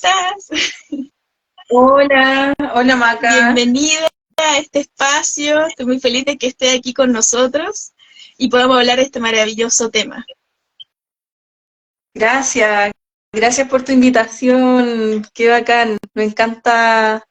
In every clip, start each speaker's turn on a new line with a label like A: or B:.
A: estás?
B: Hola, hola Maca.
A: Bienvenida a este espacio. Estoy muy feliz de que esté aquí con nosotros y podamos hablar de este maravilloso tema.
B: Gracias, gracias por tu invitación. Qué bacán. Me encanta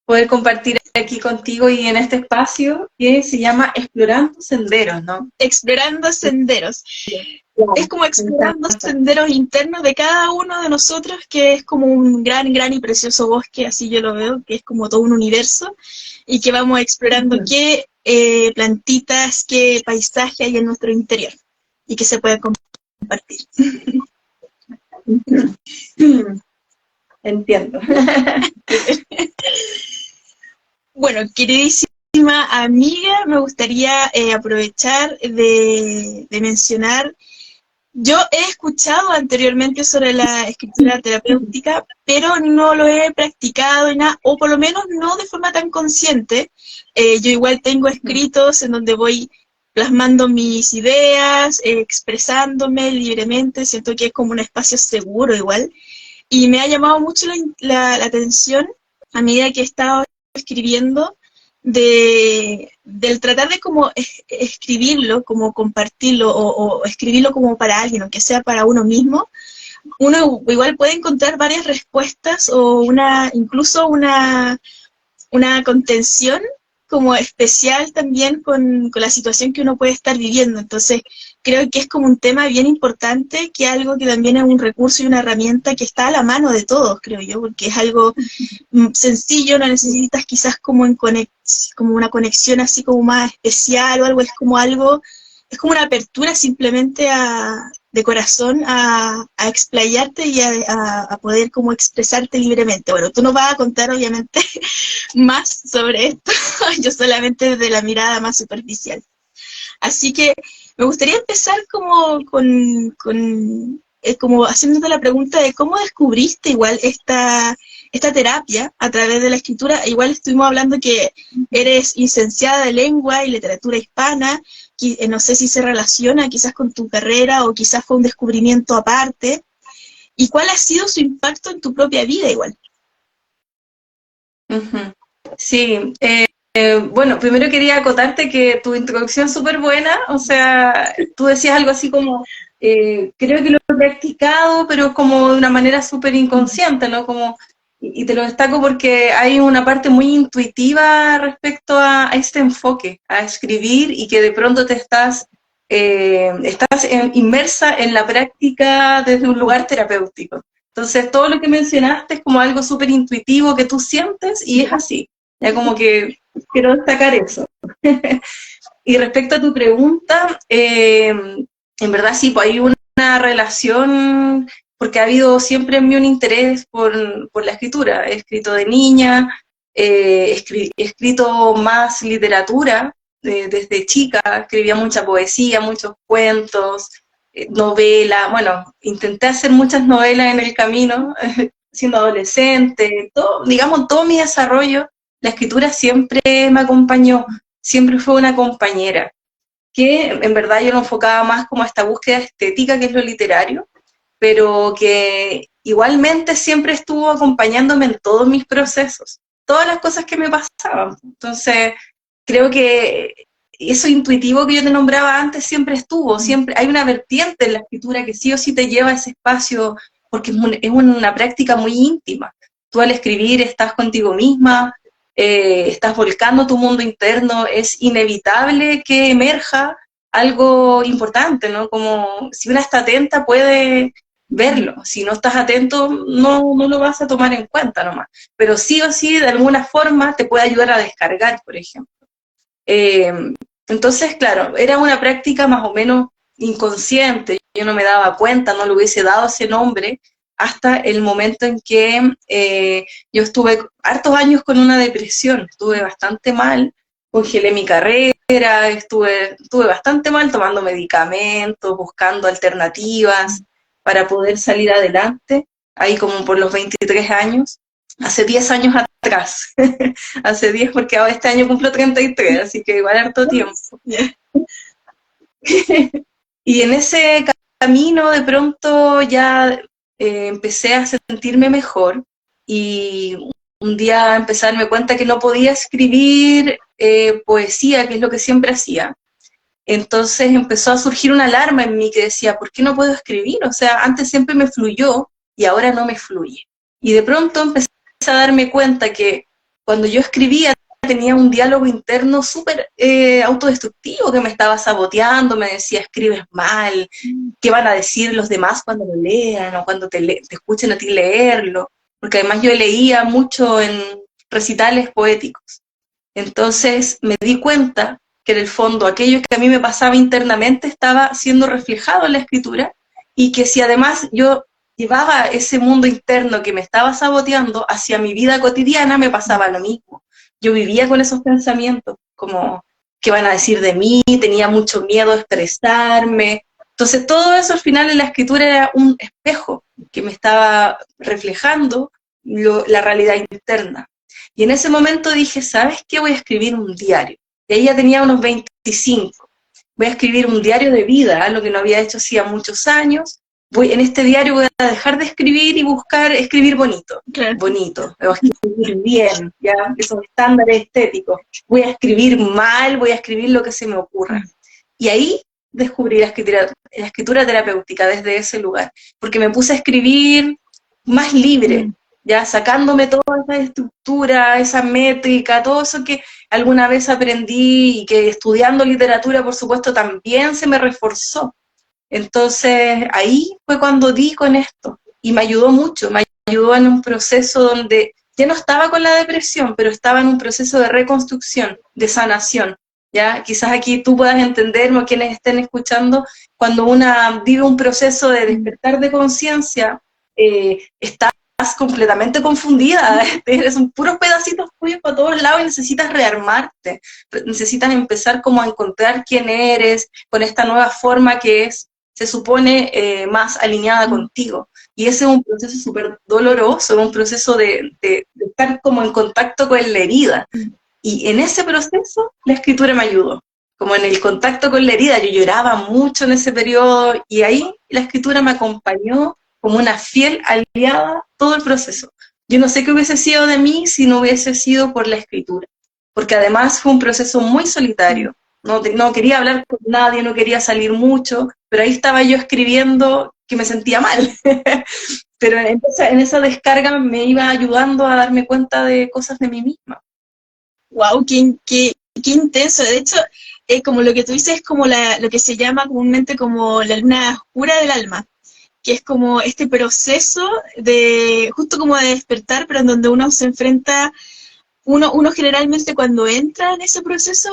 B: poder compartir aquí contigo y en este espacio que se llama Explorando Senderos, ¿no?
A: Explorando senderos. Es
B: Claro,
A: como
B: me
A: explorando
B: encanta.
A: senderos internos de cada uno de nosotros, que es como un gran y precioso bosque, así yo lo veo, que es como todo un universo, y que vamos explorando
B: Ujú.
A: qué plantitas, qué paisaje hay en nuestro interior y que se puede compartir.
B: Entiendo.
A: Bueno, queridísima amiga, me gustaría aprovechar de mencionar, yo he escuchado anteriormente sobre la escritura terapéutica, pero no lo he practicado y nada, o por lo menos no de forma tan consciente. Yo igual tengo escritos en donde voy plasmando mis ideas, expresándome libremente, siento que es como un espacio seguro igual. Y me ha llamado mucho la atención a medida que he estado escribiendo del tratar de como escribirlo, como compartirlo o escribirlo como para alguien, aunque sea para uno mismo. Uno igual puede encontrar varias respuestas o incluso una contención como especial también con la situación que uno puede estar viviendo. Entonces, creo que es como un tema bien importante, que algo que también es un recurso y una herramienta que está a la mano de todos, creo yo, porque es algo sencillo, no necesitas quizás como, como una conexión así como más especial o algo, es como una apertura simplemente de corazón a explayarte y a poder como expresarte libremente. Bueno, tú nos vas a contar obviamente más sobre esto, yo solamente desde la mirada más superficial. Así que me gustaría empezar como como haciéndote la pregunta de cómo descubriste igual esta terapia a través de la escritura. Igual estuvimos hablando que eres licenciada de lengua y literatura hispana, no sé si se relaciona quizás con tu carrera o quizás fue un descubrimiento aparte. ¿Y cuál ha sido su impacto en tu propia vida igual?
B: Ujú. Sí, bueno, primero quería acotarte que tu introducción es súper buena, o sea, tú decías algo así como, creo que lo he practicado, pero como de una manera súper inconsciente, ¿no? Como, y te lo destaco porque hay una parte muy intuitiva respecto a este enfoque, a escribir y que de pronto te estás inmersa en la práctica desde un lugar terapéutico. Entonces, todo lo que mencionaste es como algo súper intuitivo que tú sientes y es así. Ya como que quiero destacar eso. Y respecto a tu pregunta, en verdad sí, pues hay una relación, porque ha habido siempre en mí un interés por la escritura. He escrito de niña, he escrito más literatura desde chica, escribía mucha poesía, muchos cuentos, novela, bueno, intenté hacer muchas novelas en el camino, siendo adolescente, todo, digamos, todo mi desarrollo, la escritura siempre me acompañó, siempre fue una compañera, que en verdad yo lo enfocaba más como a esta búsqueda estética, que es lo literario, pero que igualmente siempre estuvo acompañándome en todos mis procesos, todas las cosas que me pasaban. Entonces, creo que eso intuitivo que yo te nombraba antes siempre estuvo, siempre hay una vertiente en la escritura que sí o sí te lleva a ese espacio, porque es una práctica muy íntima. Tú al escribir estás contigo misma, estás volcando tu mundo interno, es inevitable que emerja algo importante, ¿no? Como si una está atenta puede verlo, si no estás atento no lo vas a tomar en cuenta nomás, pero sí o sí de alguna forma te puede ayudar a descargar, por ejemplo. Eh, entonces, claro, era una práctica más o menos inconsciente, yo no me daba cuenta, no le hubiese dado ese nombre hasta el momento en que yo estuve hartos años con una depresión, estuve bastante mal, congelé mi carrera, estuve bastante mal tomando medicamentos, buscando alternativas para poder salir adelante, ahí como por los 23 años, hace 10 años atrás. Hace 10 porque ahora este año cumplo 33, así que igual harto tiempo. Y en ese camino de pronto ya empecé a sentirme mejor, y un día empecé a darme cuenta que no podía escribir poesía, que es lo que siempre hacía. Entonces empezó a surgir una alarma en mí que decía, ¿por qué no puedo escribir? O sea, antes siempre me fluyó y ahora no me fluye. Y de pronto empecé a darme cuenta que cuando yo escribía tenía un diálogo interno súper autodestructivo que me estaba saboteando, me decía, escribes mal, ¿qué van a decir los demás cuando lo lean o cuando te escuchen a ti leerlo? Porque además yo leía mucho en recitales poéticos. Entonces me di cuenta que en el fondo aquello que a mí me pasaba internamente estaba siendo reflejado en la escritura y que si además yo llevaba ese mundo interno que me estaba saboteando hacia mi vida cotidiana, me pasaba lo mismo. Yo vivía con esos pensamientos, como, ¿qué van a decir de mí? Tenía mucho miedo a expresarme. Entonces todo eso al final en la escritura era un espejo que me estaba reflejando la realidad interna. Y en ese momento dije, ¿sabes qué? Voy a escribir un diario. Y ahí ya tenía unos 25. Voy a escribir un diario de vida, lo que no había hecho hacía muchos años. En este diario voy a dejar de escribir y buscar escribir bonito,
A: Claro.
B: bonito, voy a escribir bien, ya, esos estándares estéticos. Voy a escribir mal, voy a escribir lo que se me ocurra. Y ahí descubrí la escritura terapéutica desde ese lugar, porque me puse a escribir más libre, ya sacándome toda esa estructura, esa métrica, todo eso que alguna vez aprendí y que estudiando literatura, por supuesto, también se me reforzó. Entonces, ahí fue cuando di con esto y me ayudó mucho, me ayudó en un proceso donde ya no estaba con la depresión, pero estaba en un proceso de reconstrucción, de sanación. ¿Ya? Quizás aquí tú puedas entenderme o quienes estén escuchando, cuando una vive un proceso de despertar de conciencia, estás completamente confundida, son puros pedacitos tuyos para todos lados y necesitas rearmarte, necesitas empezar como a encontrar quién eres, con esta nueva forma que es, se supone, más alineada contigo. Y ese es un proceso súper doloroso, un proceso de estar como en contacto con la herida. Y en ese proceso la escritura me ayudó, como en el contacto con la herida. Yo lloraba mucho en ese periodo y ahí la escritura me acompañó como una fiel aliada todo el proceso. Yo no sé qué hubiese sido de mí si no hubiese sido por la escritura, porque además fue un proceso muy solitario. No quería hablar con nadie, no quería salir mucho, pero ahí estaba yo escribiendo que me sentía mal. Pero en esa descarga me iba ayudando a darme cuenta de cosas de mí misma.
A: Wow, qué intenso. De hecho, como lo que tú dices es como lo que se llama comúnmente como la luna oscura del alma, que es como este proceso de, justo como de despertar, pero en donde uno se enfrenta, uno generalmente cuando entra en ese proceso,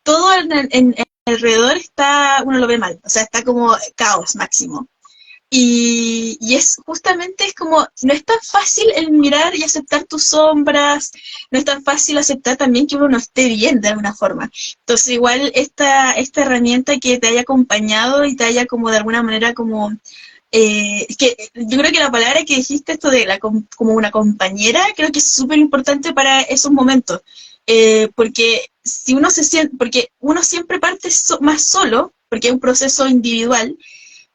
A: todo en alrededor está, uno lo ve mal, o sea, está como caos máximo. Y es justamente es como, no es tan fácil el mirar y aceptar tus sombras, no es tan fácil aceptar también que uno no esté bien de alguna forma. Entonces igual esta herramienta que te haya acompañado y te haya como de alguna manera como, es que yo creo que la palabra que dijiste, esto de como una compañera, creo que es súper importante para esos momentos. Porque si uno se siente, porque uno siempre parte más solo, porque es un proceso individual,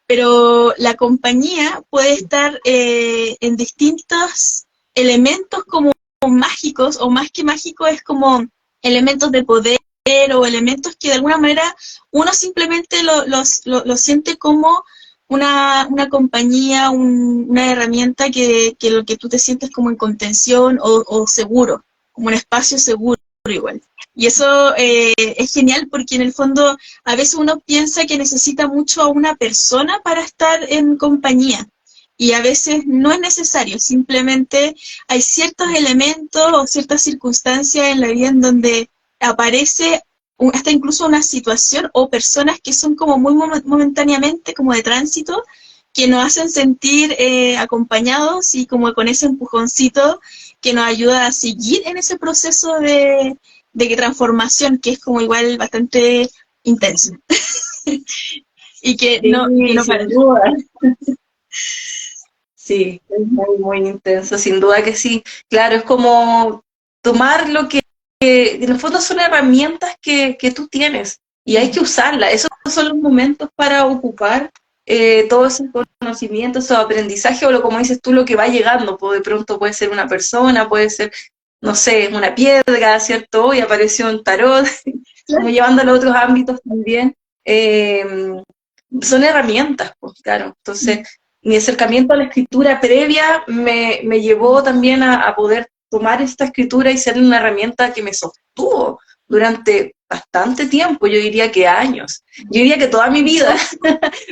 A: pero la compañía puede estar en distintos elementos como mágicos, o más que mágicos es como elementos de poder o elementos que de alguna manera uno simplemente lo siente como una compañía, una herramienta que lo que tú te sientes como en contención o seguro, como un espacio seguro igual. Y eso es genial porque en el fondo a veces uno piensa que necesita mucho a una persona para estar en compañía y a veces no es necesario, simplemente hay ciertos elementos o ciertas circunstancias en la vida en donde aparece hasta incluso una situación o personas que son como muy momentáneamente como de tránsito que nos hacen sentir acompañados y como con ese empujoncito que nos ayuda a seguir en ese proceso de transformación que es como igual bastante intenso y que
B: Sí,
A: no para.
B: sin duda. Sí, es muy, muy intenso, sin duda que sí. Claro, es como tomar lo que en el fondo son herramientas que tú tienes y hay que usarlas. Esos son los momentos para ocupar todo ese conocimiento, ese aprendizaje, o lo, como dices tú, lo que va llegando, pues de pronto puede ser una persona, puede ser, no sé, una piedra, ¿cierto? Hoy apareció un tarot, como llevándolo a otros ámbitos también. Eh, Son herramientas, pues claro. Entonces, mi acercamiento a la escritura previa me llevó también a poder tomar esta escritura y ser una herramienta que me sostuvo durante bastante tiempo, yo diría que años, yo diría que toda mi vida,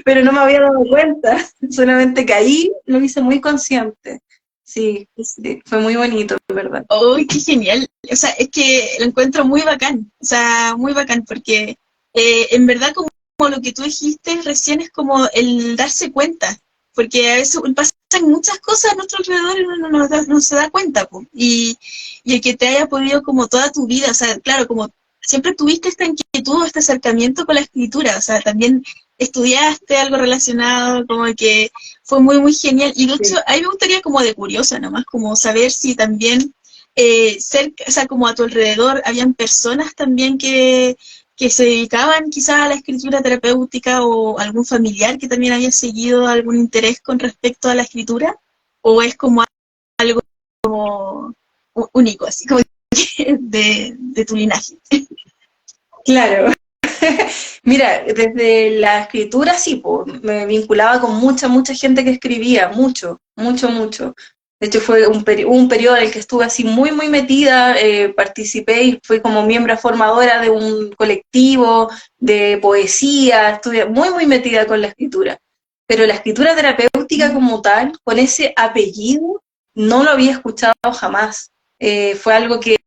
B: pero no me había dado cuenta, solamente que ahí lo hice muy consciente. Sí, sí, fue muy bonito, en verdad.
A: ¡Oh, qué genial! O sea, es que lo encuentro muy bacán, o sea, muy bacán, porque en verdad como lo que tú dijiste recién es como el darse cuenta, porque a veces pasan muchas cosas a nuestro alrededor y uno no se da cuenta, po. Y el que te haya podido como toda tu vida, o sea, claro, como siempre tuviste esta inquietud, este acercamiento con la escritura, o sea, también estudiaste algo relacionado, como que fue muy, muy genial. Y de hecho,
B: Sí.
A: a mí me gustaría como de curiosa nomás, como saber si también cerca, o sea, como a tu alrededor, habían personas también que se dedicaban quizás a la escritura terapéutica o algún familiar que también había seguido algún interés con respecto a la escritura, o es como algo único, así como de tu linaje.
B: Claro. Mira, desde la escritura sí, pues, me vinculaba con mucha gente que escribía, mucho. De hecho, fue un periodo en el que estuve así muy metida, participé y fui como miembro formadora de un colectivo de poesía, estuve muy metida con la escritura. Pero la escritura terapéutica como tal, con ese apellido, no lo había escuchado jamás. Fue algo que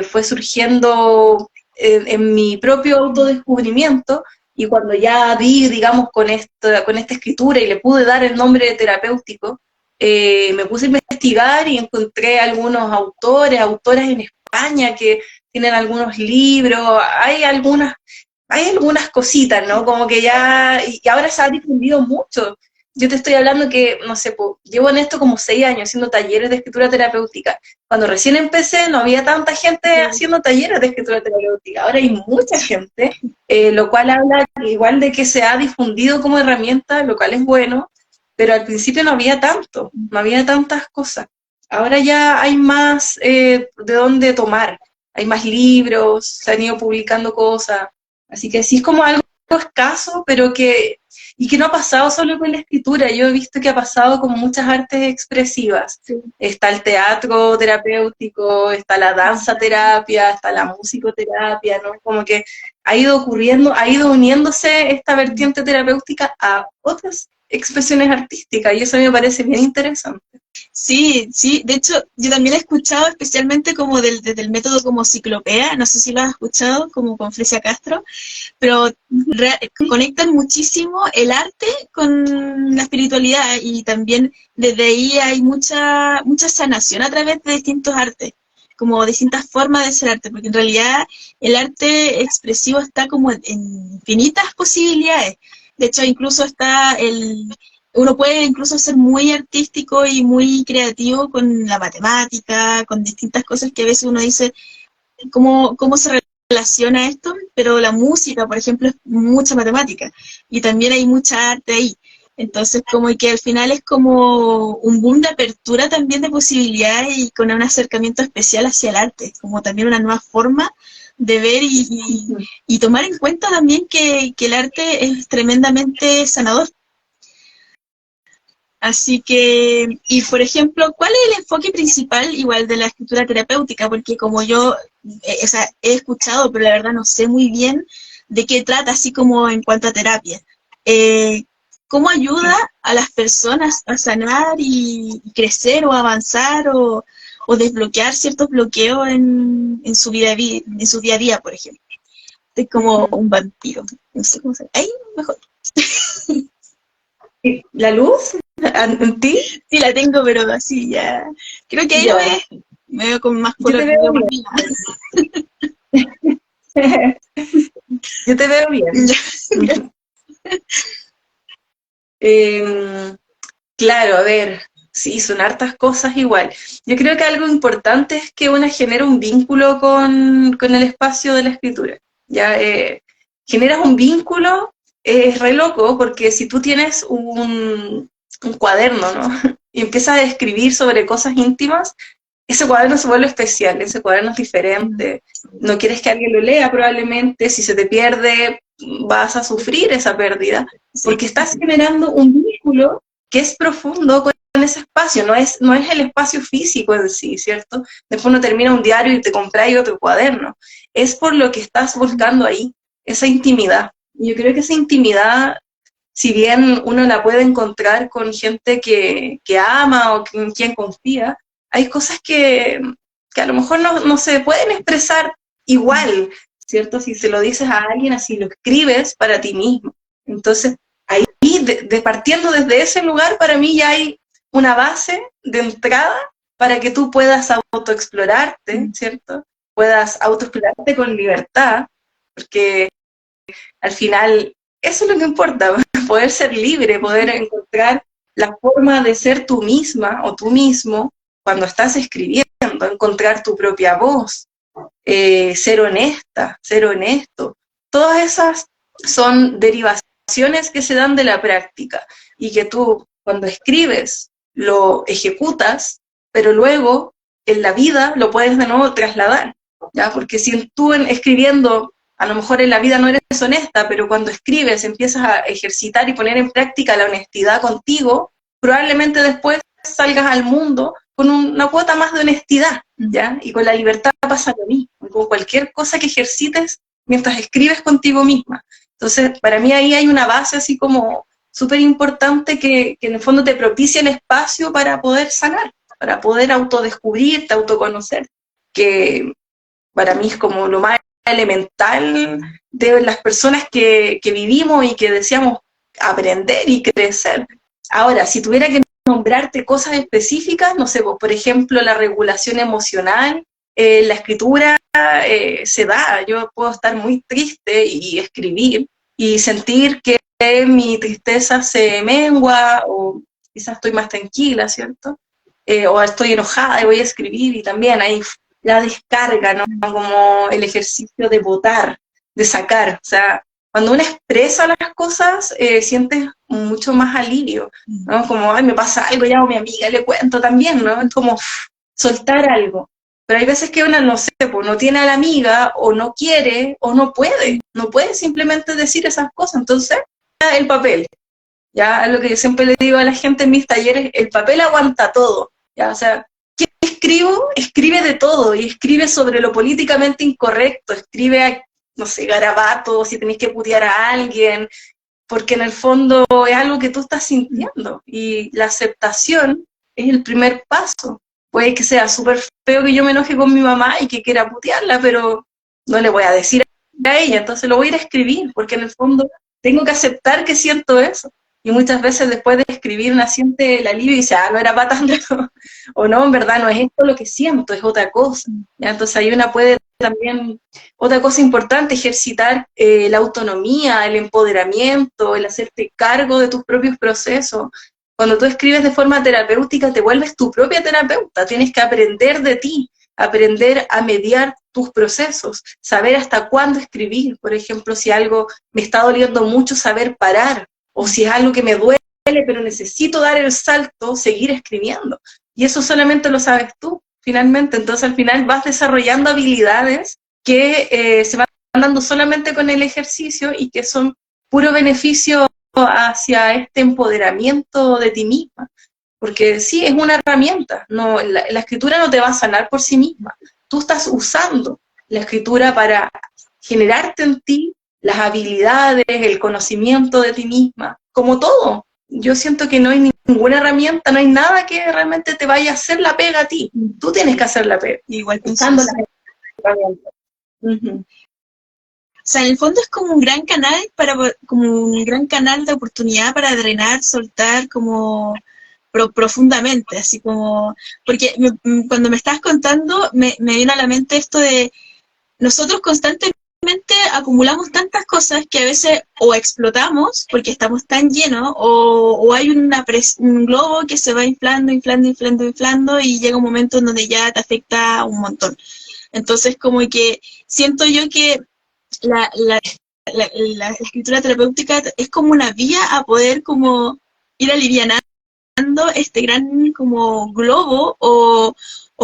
B: fue surgiendo en mi propio autodescubrimiento, y cuando ya di, digamos, con esta escritura y le pude dar el nombre de terapéutico, me puse a investigar y encontré algunos autoras en España que tienen algunos libros, hay algunas cositas, ¿no? Como que ya, y ahora se ha difundido mucho. Yo te estoy hablando que, no sé, llevo en esto como 6 años haciendo talleres de escritura terapéutica. Cuando recién empecé no había tanta gente haciendo talleres de escritura terapéutica, ahora hay mucha gente, lo cual habla igual de que se ha difundido como herramienta, lo cual es bueno, pero al principio no había tanto, no había tantas cosas. Ahora ya hay más de dónde tomar, hay más libros, se han ido publicando cosas, así que sí es como algo escaso, pero y que no ha pasado solo con la escritura, yo he visto que ha pasado con muchas artes expresivas.
A: Sí.
B: Está el teatro terapéutico, está la danza terapia, está la musicoterapia, ¿no? Como que ha ido ocurriendo, ha ido uniéndose esta vertiente terapéutica a otras expresiones artísticas, y eso me parece bien interesante.
A: Sí, sí, de hecho yo también he escuchado especialmente como desde el método como ciclopea, no sé si lo has escuchado, como con Fresia Castro, pero conectan muchísimo el arte con la espiritualidad y también desde ahí hay mucha sanación a través de distintos artes, como distintas formas de ser arte, porque en realidad el arte expresivo está como en infinitas posibilidades. De hecho, incluso uno puede incluso ser muy artístico y muy creativo con la matemática, con distintas cosas que a veces uno dice, ¿cómo se relaciona esto? Pero la música, por ejemplo, es mucha matemática y también hay mucha arte ahí. Entonces, como que al final es como un boom de apertura también de posibilidades y con un acercamiento especial hacia el arte, como también una nueva forma de ver y tomar en cuenta también que el arte es tremendamente sanador. Así que, y por ejemplo, ¿cuál es el enfoque principal igual de la escritura terapéutica? Porque como yo, o sea, he escuchado, pero la verdad no sé muy bien de qué trata, así como en cuanto a terapia. Eh, ¿Cómo ayuda a las personas a sanar y crecer o avanzar o desbloquear ciertos bloqueos en su vida, en su día a día, por ejemplo? Es como un vampiro, no sé cómo se llama. Ahí mejor.
B: ¿La luz? ¿En ti?
A: Sí, la tengo, pero así ya. Creo que ahí lo
B: Ya,
A: ves. Me veo con más
B: yo
A: color
B: te
A: que
B: veo
A: veo por
B: bien.
A: mí.
B: Yo te veo bien. Eh, claro, a ver, sí, son hartas cosas igual. Yo creo que algo importante es que una genera un vínculo con el espacio de la escritura. Ya generas un vínculo es re loco porque si tú tienes un cuaderno, ¿no? Y empiezas a escribir sobre cosas íntimas, ese cuaderno se vuelve especial, ese cuaderno es diferente, no quieres que alguien lo lea probablemente, si se te pierde vas a sufrir esa pérdida, porque estás generando un vínculo que es profundo con ese espacio, no es el espacio físico en sí, ¿cierto? Después uno termina un diario y te compras otro cuaderno, es por lo que estás buscando ahí, esa intimidad. Y yo creo que esa intimidad, si bien uno la puede encontrar con gente que ama o en quien confía, hay cosas que a lo mejor no se pueden expresar igual, ¿cierto? Si se lo dices a alguien, así lo escribes para ti mismo. Entonces, ahí, partiendo desde ese lugar, para mí ya hay una base de entrada para que tú puedas autoexplorarte, ¿cierto? Puedas autoexplorarte con libertad, porque al final eso es lo que importa, poder ser libre, poder encontrar la forma de ser tú misma o tú mismo cuando estás escribiendo, encontrar tu propia voz, ser honesta, ser honesto. Todas esas son derivaciones que se dan de la práctica y que tú cuando escribes lo ejecutas, pero luego en la vida lo puedes de nuevo trasladar, ¿ya? Porque si tú escribiendo, a lo mejor en la vida no eres honesta, pero cuando escribes empiezas a ejercitar y poner en práctica la honestidad contigo, probablemente después salgas al mundo con una cuota más de honestidad, ¿ya? Y con la libertad pasa lo mismo, con cualquier cosa que ejercites mientras escribes contigo misma. Entonces, para mí ahí hay una base así como súper importante que en el fondo te propicia el espacio para poder sanar, para poder autodescubrirte, autoconocer, que para mí es como lo más elemental de las personas que vivimos y que deseamos aprender y crecer. Ahora, si tuviera que nombrarte cosas específicas, no sé, por ejemplo, la regulación emocional, la escritura se da, yo puedo estar muy triste y escribir y sentir que mi tristeza se mengua o quizás estoy más tranquila, ¿cierto? O estoy enojada y voy a escribir y también hay la descarga, ¿no? Como el ejercicio de botar, de sacar, o sea, cuando uno expresa las cosas, sientes mucho más alivio, ¿no? Como, ay, me pasa algo, llamo a mi amiga, le cuento también, ¿no? Es como soltar algo. Pero hay veces que una, no sé, pues no tiene a la amiga, o no quiere, o no puede simplemente decir esas cosas. Entonces, el papel, ya lo que yo siempre le digo a la gente en mis talleres, el papel aguanta todo, ya, o sea, escribe de todo, y escribe sobre lo políticamente incorrecto, escribe, no sé, garabatos, si tenés que putear a alguien, porque en el fondo es algo que tú estás sintiendo, y la aceptación es el primer paso. Puede que sea súper feo que yo me enoje con mi mamá y que quiera putearla, pero no le voy a decir a ella, entonces lo voy a ir a escribir, porque en el fondo tengo que aceptar que siento eso. Y muchas veces después de escribir una siente el alivio y dice, no era para tanto, o no, en verdad no es esto lo que siento, es otra cosa. ¿Ya? Entonces ahí una puede también, otra cosa importante, ejercitar la autonomía, el empoderamiento, el hacerte cargo de tus propios procesos. Cuando tú escribes de forma terapéutica, te vuelves tu propia terapeuta, tienes que aprender de ti, aprender a mediar tus procesos, saber hasta cuándo escribir, por ejemplo, si algo me está doliendo mucho, saber parar, o si es algo que me duele, pero necesito dar el salto, seguir escribiendo. Y eso solamente lo sabes tú, finalmente. Entonces, al final vas desarrollando habilidades que se van dando solamente con el ejercicio y que son puro beneficio hacia este empoderamiento de ti misma. Porque sí, es una herramienta. No, la escritura no te va a sanar por sí misma. Tú estás usando la escritura para generarte en ti las habilidades, el conocimiento de ti misma, como todo. Yo siento que no hay ninguna herramienta, no hay nada que realmente te vaya a hacer la pega a ti. Tú tienes que hacer la pega.
A: Igual pensando las herramientas. O sea, en el fondo es como un gran canal como un gran canal de oportunidad para drenar, soltar como profundamente, así como, porque cuando me estás contando me viene a la mente esto de nosotros constantemente acumulamos tantas cosas que a veces o explotamos porque estamos tan llenos o hay un globo que se va inflando, inflando y llega un momento en donde ya te afecta un montón. Entonces como que siento yo que la la escritura terapéutica es como una vía a poder como ir alivianando este gran como globo o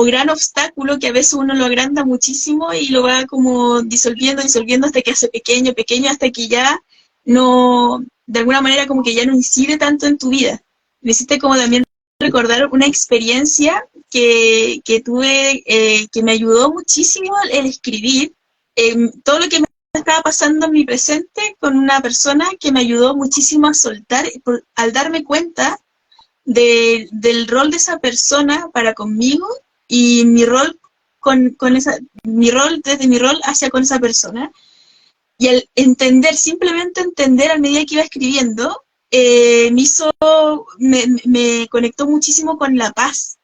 A: gran obstáculo que a veces uno lo agranda muchísimo y lo va como disolviendo, disolviendo hasta que hace pequeño, pequeño, hasta que ya no, de alguna manera como que ya no incide tanto en tu vida. Me hiciste como también recordar una experiencia que tuve, que me ayudó muchísimo el escribir, todo lo que me estaba pasando en mi presente con una persona que me ayudó muchísimo a soltar, al darme cuenta del rol de esa persona para conmigo y mi rol con esa, mi rol desde mi rol hacia con esa persona. Y al entender, simplemente entender a medida que iba escribiendo, me conectó muchísimo con la paz.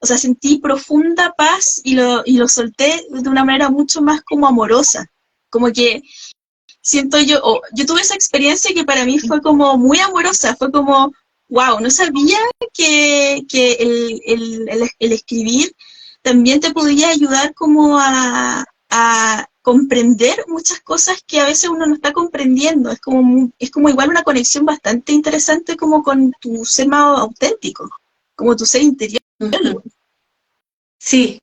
A: O sea, sentí profunda paz y lo solté de una manera mucho más como amorosa. Como que siento yo, yo tuve esa experiencia que para mí fue como muy amorosa, fue como, wow, no sabía que el escribir también te podía ayudar como a comprender muchas cosas que a veces uno no está comprendiendo. Es como igual una conexión bastante interesante como con tu ser más auténtico, como tu ser interior.
B: Uh-huh. Sí,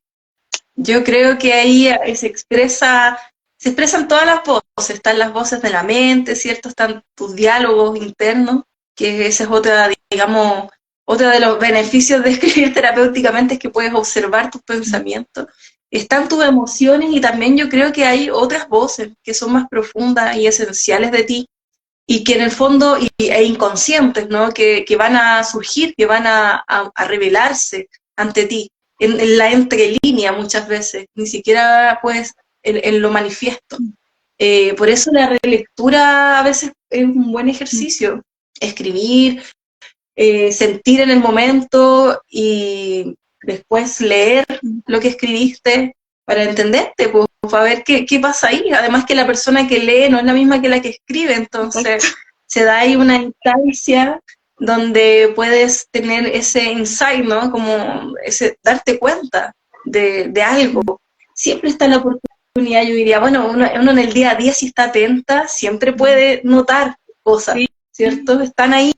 B: yo creo que ahí se expresan todas las voces, están las voces de la mente, ¿cierto? Están tus diálogos internos, que esa es otra, digamos, otro de los beneficios de escribir terapéuticamente es que puedes observar tus pensamientos. Están tus emociones y también yo creo que hay otras voces que son más profundas y esenciales de ti y que en el fondo, e inconscientes, ¿no? Que van a surgir, que van a revelarse ante ti en la entrelínea muchas veces, ni siquiera pues en lo manifiesto. Por eso la relectura a veces es un buen ejercicio, escribir, sentir en el momento y después leer lo que escribiste para entenderte, pues, para ver qué pasa ahí. Además que la persona que lee no es la misma que la que escribe, entonces se da ahí una instancia donde puedes tener ese insight, ¿no? Como ese darte cuenta de algo. Siempre está la oportunidad, yo diría, bueno, uno en el día a día si está atenta, siempre puede notar cosas, ¿cierto? Están ahí.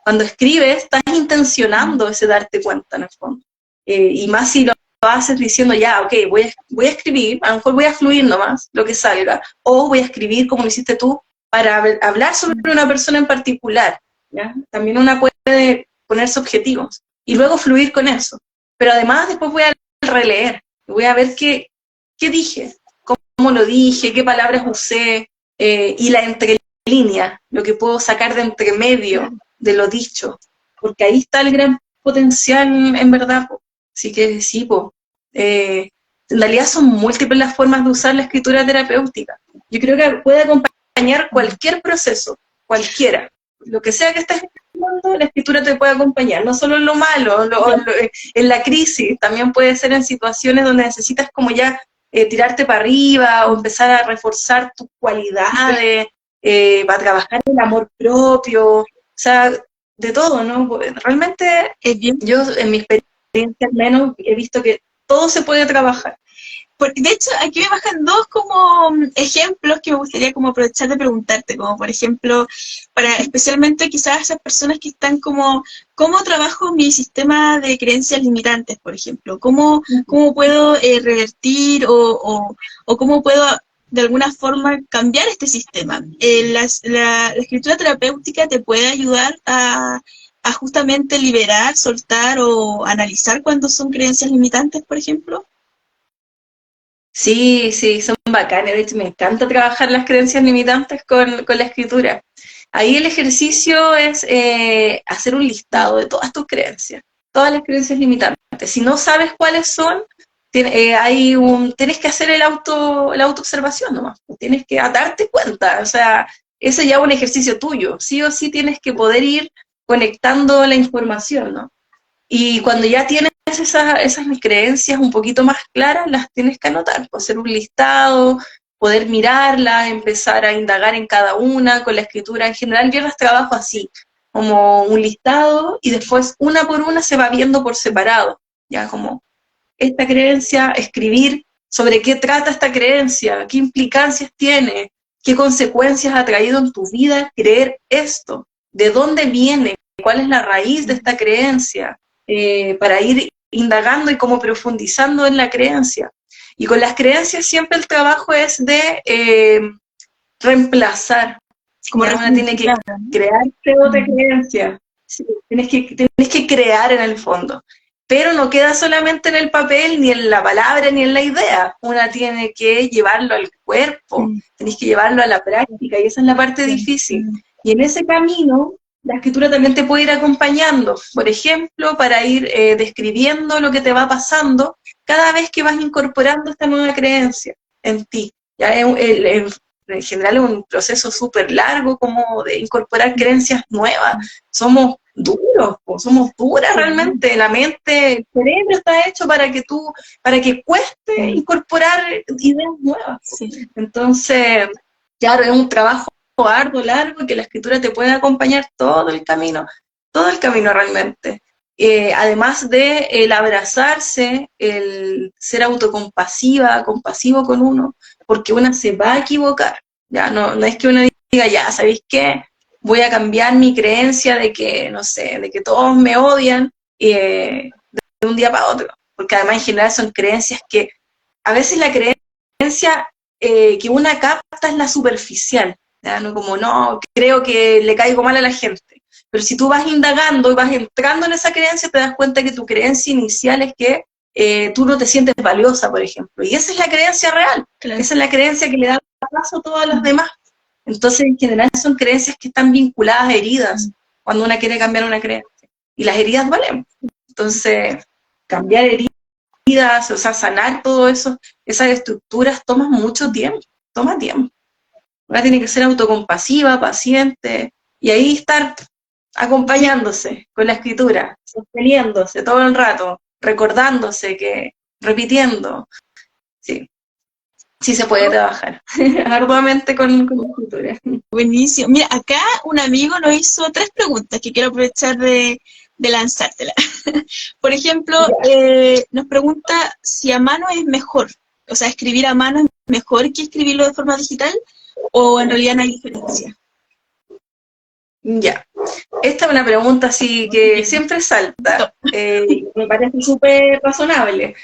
B: Cuando escribes, estás intencionando ese darte cuenta en el fondo. Y más si lo haces diciendo, ya, ok, voy a escribir, a lo mejor voy a fluir nomás lo que salga, o voy a escribir como lo hiciste tú, para hablar sobre una persona en particular. ¿Ya? También una puede ponerse objetivos y luego fluir con eso. Pero además después voy a releer, voy a ver qué dije, cómo lo dije, qué palabras usé, y la entrelínea, lo que puedo sacar de entre medio de lo dicho, porque ahí está el gran potencial en verdad. Así que sí, en realidad son múltiples las formas de usar la escritura terapéutica. Yo creo que puede acompañar cualquier proceso, cualquiera. Lo que sea que estés escribiendo, la escritura te puede acompañar, no solo en lo malo, en la crisis, también puede ser en situaciones donde necesitas como ya tirarte para arriba o empezar a reforzar tus cualidades, para trabajar el amor propio, o sea, de todo, ¿no? Realmente yo en mi experiencia al menos he visto que todo se puede trabajar.
A: De hecho, aquí me bajan dos como ejemplos que me gustaría como aprovechar de preguntarte, como por ejemplo, para especialmente quizás esas personas que están como, ¿cómo trabajo mi sistema de creencias limitantes, por ejemplo? ¿Cómo puedo revertir o cómo puedo de alguna forma cambiar este sistema? La escritura terapéutica te puede ayudar a justamente liberar, soltar o analizar cuando son creencias limitantes, por ejemplo.
B: Sí, son bacanes, de hecho me encanta trabajar las creencias limitantes con la escritura. Ahí el ejercicio es hacer un listado de todas tus creencias, todas las creencias limitantes. Si no sabes cuáles son, tienes que hacer la autoobservación nomás, tienes que darte cuenta, o sea, ese ya es un ejercicio tuyo, sí o sí tienes que poder ir conectando la información, ¿no? Y cuando ya tienes esas creencias un poquito más claras, las tienes que anotar, hacer un listado, poder mirarlas, empezar a indagar en cada una, con la escritura. En general yo las trabajo así, como un listado, y después una por una se va viendo por separado, ya como esta creencia, escribir sobre qué trata esta creencia, qué implicancias tiene, qué consecuencias ha traído en tu vida creer esto, de dónde viene, cuál es la raíz de esta creencia, para ir indagando y como profundizando en la creencia. Y con las creencias siempre el trabajo es de reemplazar, como uno tiene que crearse otra creencia, sí, tienes que crear en el fondo. Pero no queda solamente en el papel, ni en la palabra, ni en la idea. Una tiene que llevarlo al cuerpo, tienes que llevarlo a la práctica, y esa es la parte difícil. Y en ese camino, la escritura también te puede ir acompañando, por ejemplo, para ir describiendo lo que te va pasando cada vez que vas incorporando esta nueva creencia en ti. Ya en general es un proceso súper largo como de incorporar creencias nuevas. Somos duros, somos duras realmente, la mente, el cerebro está hecho para que cueste incorporar ideas nuevas. Sí. Entonces, claro, es un trabajo arduo, largo, que la escritura te puede acompañar todo el camino realmente. Además de el abrazarse, el ser autocompasiva, compasivo con uno, porque una se va a equivocar, ya no es que uno diga, ya, ¿sabéis qué? Voy a cambiar mi creencia de que, no sé, de que todos me odian de un día para otro, porque además en general son creencias que, a veces la creencia que una capta es la superficial, ¿ya? No como, no, creo que le caigo mal a la gente. Pero si tú vas indagando y vas entrando en esa creencia, te das cuenta que tu creencia inicial es que tú no te sientes valiosa, por ejemplo. Y esa es la creencia real. Claro. Esa es la creencia que le da paso a todas las demás. Entonces, en general, son creencias que están vinculadas a heridas, cuando una quiere cambiar una creencia. Y las heridas duelen. Entonces, cambiar heridas, o sea, sanar todo eso, esas estructuras, toma mucho tiempo. Toma tiempo. Una tiene que ser autocompasiva, paciente, y ahí estar acompañándose con la escritura, sosteniéndose todo el rato, recordándose, repitiendo. Sí, sí se puede trabajar arduamente con la escritura.
A: Buenísimo. Mira, acá un amigo nos hizo 3 preguntas que quiero aprovechar de lanzártela. Por ejemplo, nos pregunta si a mano es mejor, o sea, escribir a mano es mejor que escribirlo de forma digital, o en realidad no hay diferencia.
B: Ya, esta es una pregunta así que siempre salta, me parece súper razonable.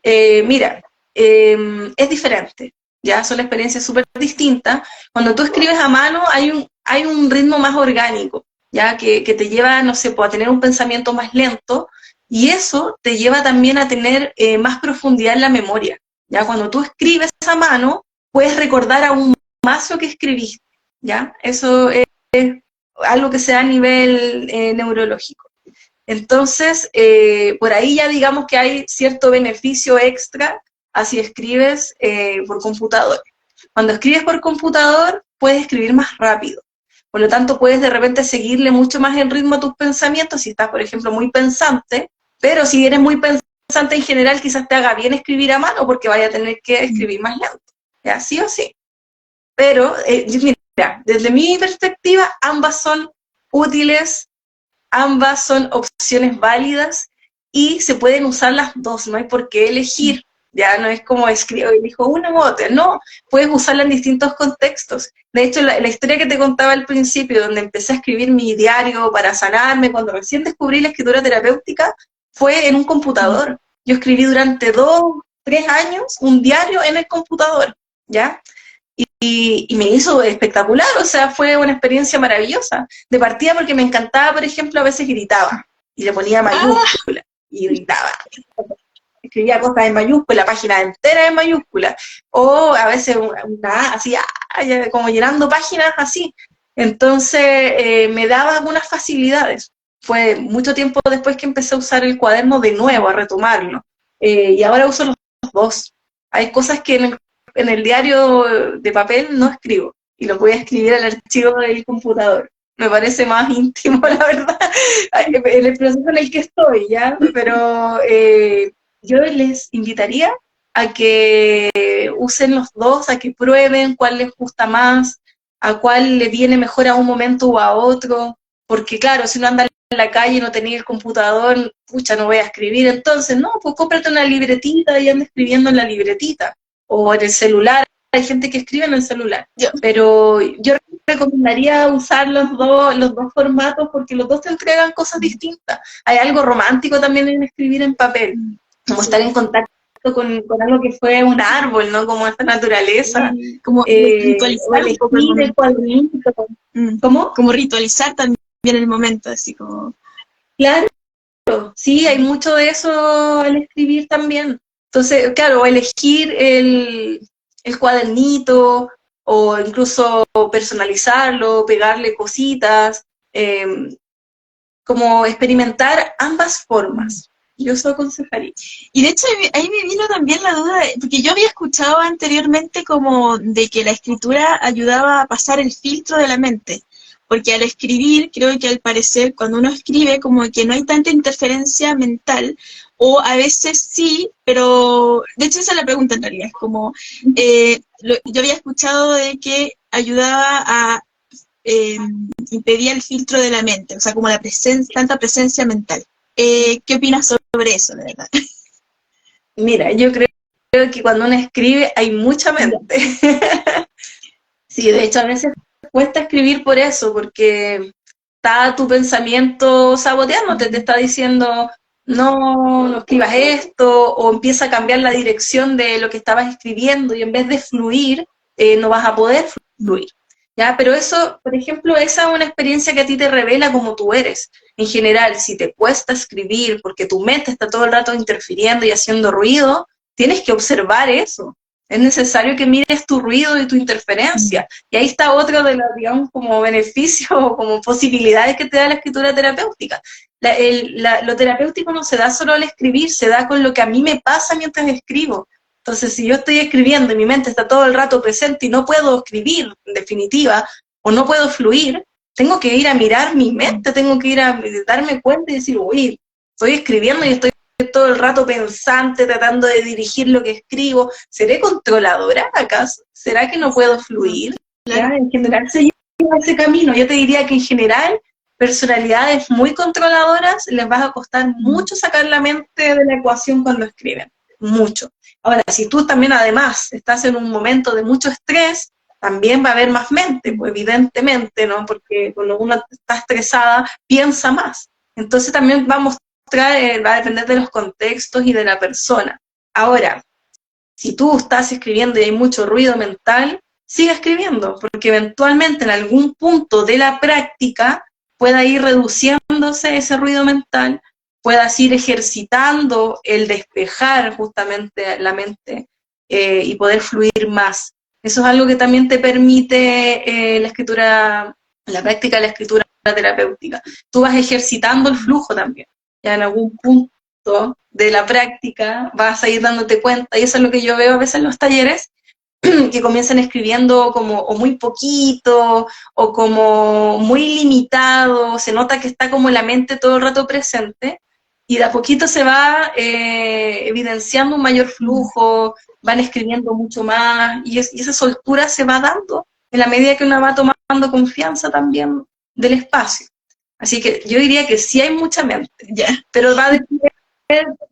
B: Mira, es diferente, ya son experiencias súper distintas. Cuando tú escribes a mano hay un ritmo más orgánico, ya que te lleva, no sé, a tener un pensamiento más lento, y eso te lleva también a tener más profundidad en la memoria. Ya cuando tú escribes a mano, puedes recordar aún más lo que escribiste, ya, eso es algo que se da a nivel neurológico. Entonces, por ahí ya digamos que hay cierto beneficio extra así escribes por computador. Cuando escribes por computador, puedes escribir más rápido. Por lo tanto, puedes de repente seguirle mucho más el ritmo a tus pensamientos si estás, por ejemplo, muy pensante, pero si eres muy pensante en general, quizás te haga bien escribir a mano porque vaya a tener que escribir más lento, ¿ya? Sí o sí. Pero, mira, desde mi perspectiva, ambas son útiles, ambas son opciones válidas y se pueden usar las dos, no hay por qué elegir, ya no es como elijo una u otra, no, puedes usarla en distintos contextos. De hecho, la historia que te contaba al principio, donde empecé a escribir mi diario para sanarme, cuando recién descubrí la escritura terapéutica, fue en un computador. Yo escribí durante 2, 3 años un diario en el computador, ¿ya? Y me hizo espectacular, o sea, fue una experiencia maravillosa. De partida porque me encantaba, por ejemplo, a veces gritaba, y le ponía mayúscula, y gritaba. Escribía cosas en mayúscula, páginas enteras en mayúscula, o a veces así, como llenando páginas así. Entonces, me daba algunas facilidades. Fue mucho tiempo después que empecé a usar el cuaderno de nuevo, a retomarlo. Y ahora uso los dos. Hay cosas que en el diario de papel no escribo, y lo voy a escribir al archivo del computador. Me parece más íntimo, la verdad, en el proceso en el que estoy, ¿ya? Pero yo les invitaría a que usen los dos, a que prueben cuál les gusta más, a cuál le viene mejor a un momento o a otro, porque claro, si uno anda en la calle y no tenía el computador, pucha, no voy a escribir, entonces, no, pues cómprate una libretita y anda escribiendo en la libretita, o en el celular, hay gente que escribe en el celular, pero yo recomendaría usar los dos formatos porque los dos te entregan cosas distintas. Hay algo romántico también en escribir en papel, como estar en contacto con algo que fue un árbol, ¿no? Como esta naturaleza.
A: Como ritualizar
B: el cuadrito. ¿Cómo?
A: Como ritualizar también el momento, así como...
B: Claro, sí, hay mucho de eso al escribir también. Entonces, claro, elegir el cuadernito o incluso personalizarlo, pegarle cositas, como experimentar ambas formas. Yo eso aconsejaría.
A: Y de hecho ahí me vino también la duda, porque yo había escuchado anteriormente como de que la escritura ayudaba a pasar el filtro de la mente, porque al escribir, creo que al parecer cuando uno escribe como que no hay tanta interferencia mental, o a veces sí, pero de hecho esa es la pregunta en realidad, es como yo había escuchado de que ayudaba a impedía el filtro de la mente, o sea, como tanta presencia mental. ¿Qué opinas sobre eso, de verdad?
B: Mira, yo creo que cuando uno escribe hay mucha mente. Sí, de hecho a veces cuesta escribir por eso, porque está tu pensamiento saboteándote, te está diciendo, no escribas esto, o empieza a cambiar la dirección de lo que estabas escribiendo, y en vez de fluir, no vas a poder fluir. ¿Ya? Pero eso, por ejemplo, esa es una experiencia que a ti te revela cómo tú eres. En general, si te cuesta escribir porque tu mente está todo el rato interfiriendo y haciendo ruido, tienes que observar eso. Es necesario que mires tu ruido y tu interferencia. Y ahí está otro de los, digamos, como beneficios o como posibilidades que te da la escritura terapéutica. Lo terapéutico no se da solo al escribir, se da con lo que a mí me pasa mientras escribo. Entonces, si yo estoy escribiendo y mi mente está todo el rato presente y no puedo escribir, en definitiva, o no puedo fluir, tengo que ir a mirar mi mente, tengo que ir a darme cuenta y decir, uy, estoy escribiendo y estoy todo el rato pensante, tratando de dirigir lo que escribo. ¿Seré controladora acaso? ¿Será que no puedo fluir?
A: Claro.
B: En general se lleva ese camino. Yo te diría que en general, personalidades muy controladoras les va a costar mucho sacar la mente de la ecuación cuando escriben. Mucho. Ahora, si tú también además estás en un momento de mucho estrés, también va a haber más mente, pues evidentemente, ¿no? Porque cuando uno está estresada, piensa más. Entonces también va a depender de los contextos y de la persona. Ahora, si tú estás escribiendo y hay mucho ruido mental, sigue escribiendo, porque eventualmente en algún punto de la práctica pueda ir reduciéndose ese ruido mental, puedas ir ejercitando el despejar justamente la mente y poder fluir más. Eso es algo que también te permite la escritura, la práctica de la escritura terapéutica. Tú vas ejercitando el flujo también. Ya en algún punto de la práctica vas a ir dándote cuenta, y eso es lo que yo veo a veces en los talleres, que comienzan escribiendo como o muy poquito, o como muy limitado, se nota que está como la mente todo el rato presente, y de a poquito se va evidenciando un mayor flujo, van escribiendo mucho más, y esa soltura se va dando en la medida que uno va tomando confianza también del espacio. Así que yo diría que sí hay mucha mente, pero va a depender,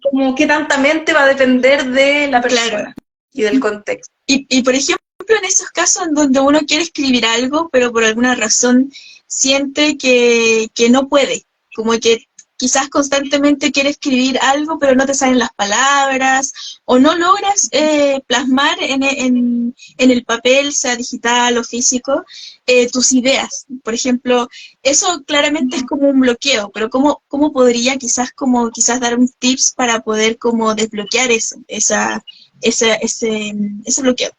B: como qué tanta mente va a depender de la persona y del contexto.
A: Y por ejemplo, en esos casos en donde uno quiere escribir algo, pero por alguna razón siente que no puede, como que quizás constantemente quiere escribir algo, pero no te salen las palabras, o no logras plasmar en el papel, sea digital o físico, tus ideas. Por ejemplo, eso claramente es como un bloqueo, pero ¿cómo podría quizás dar un tips para poder como desbloquear eso, ese bloqueo?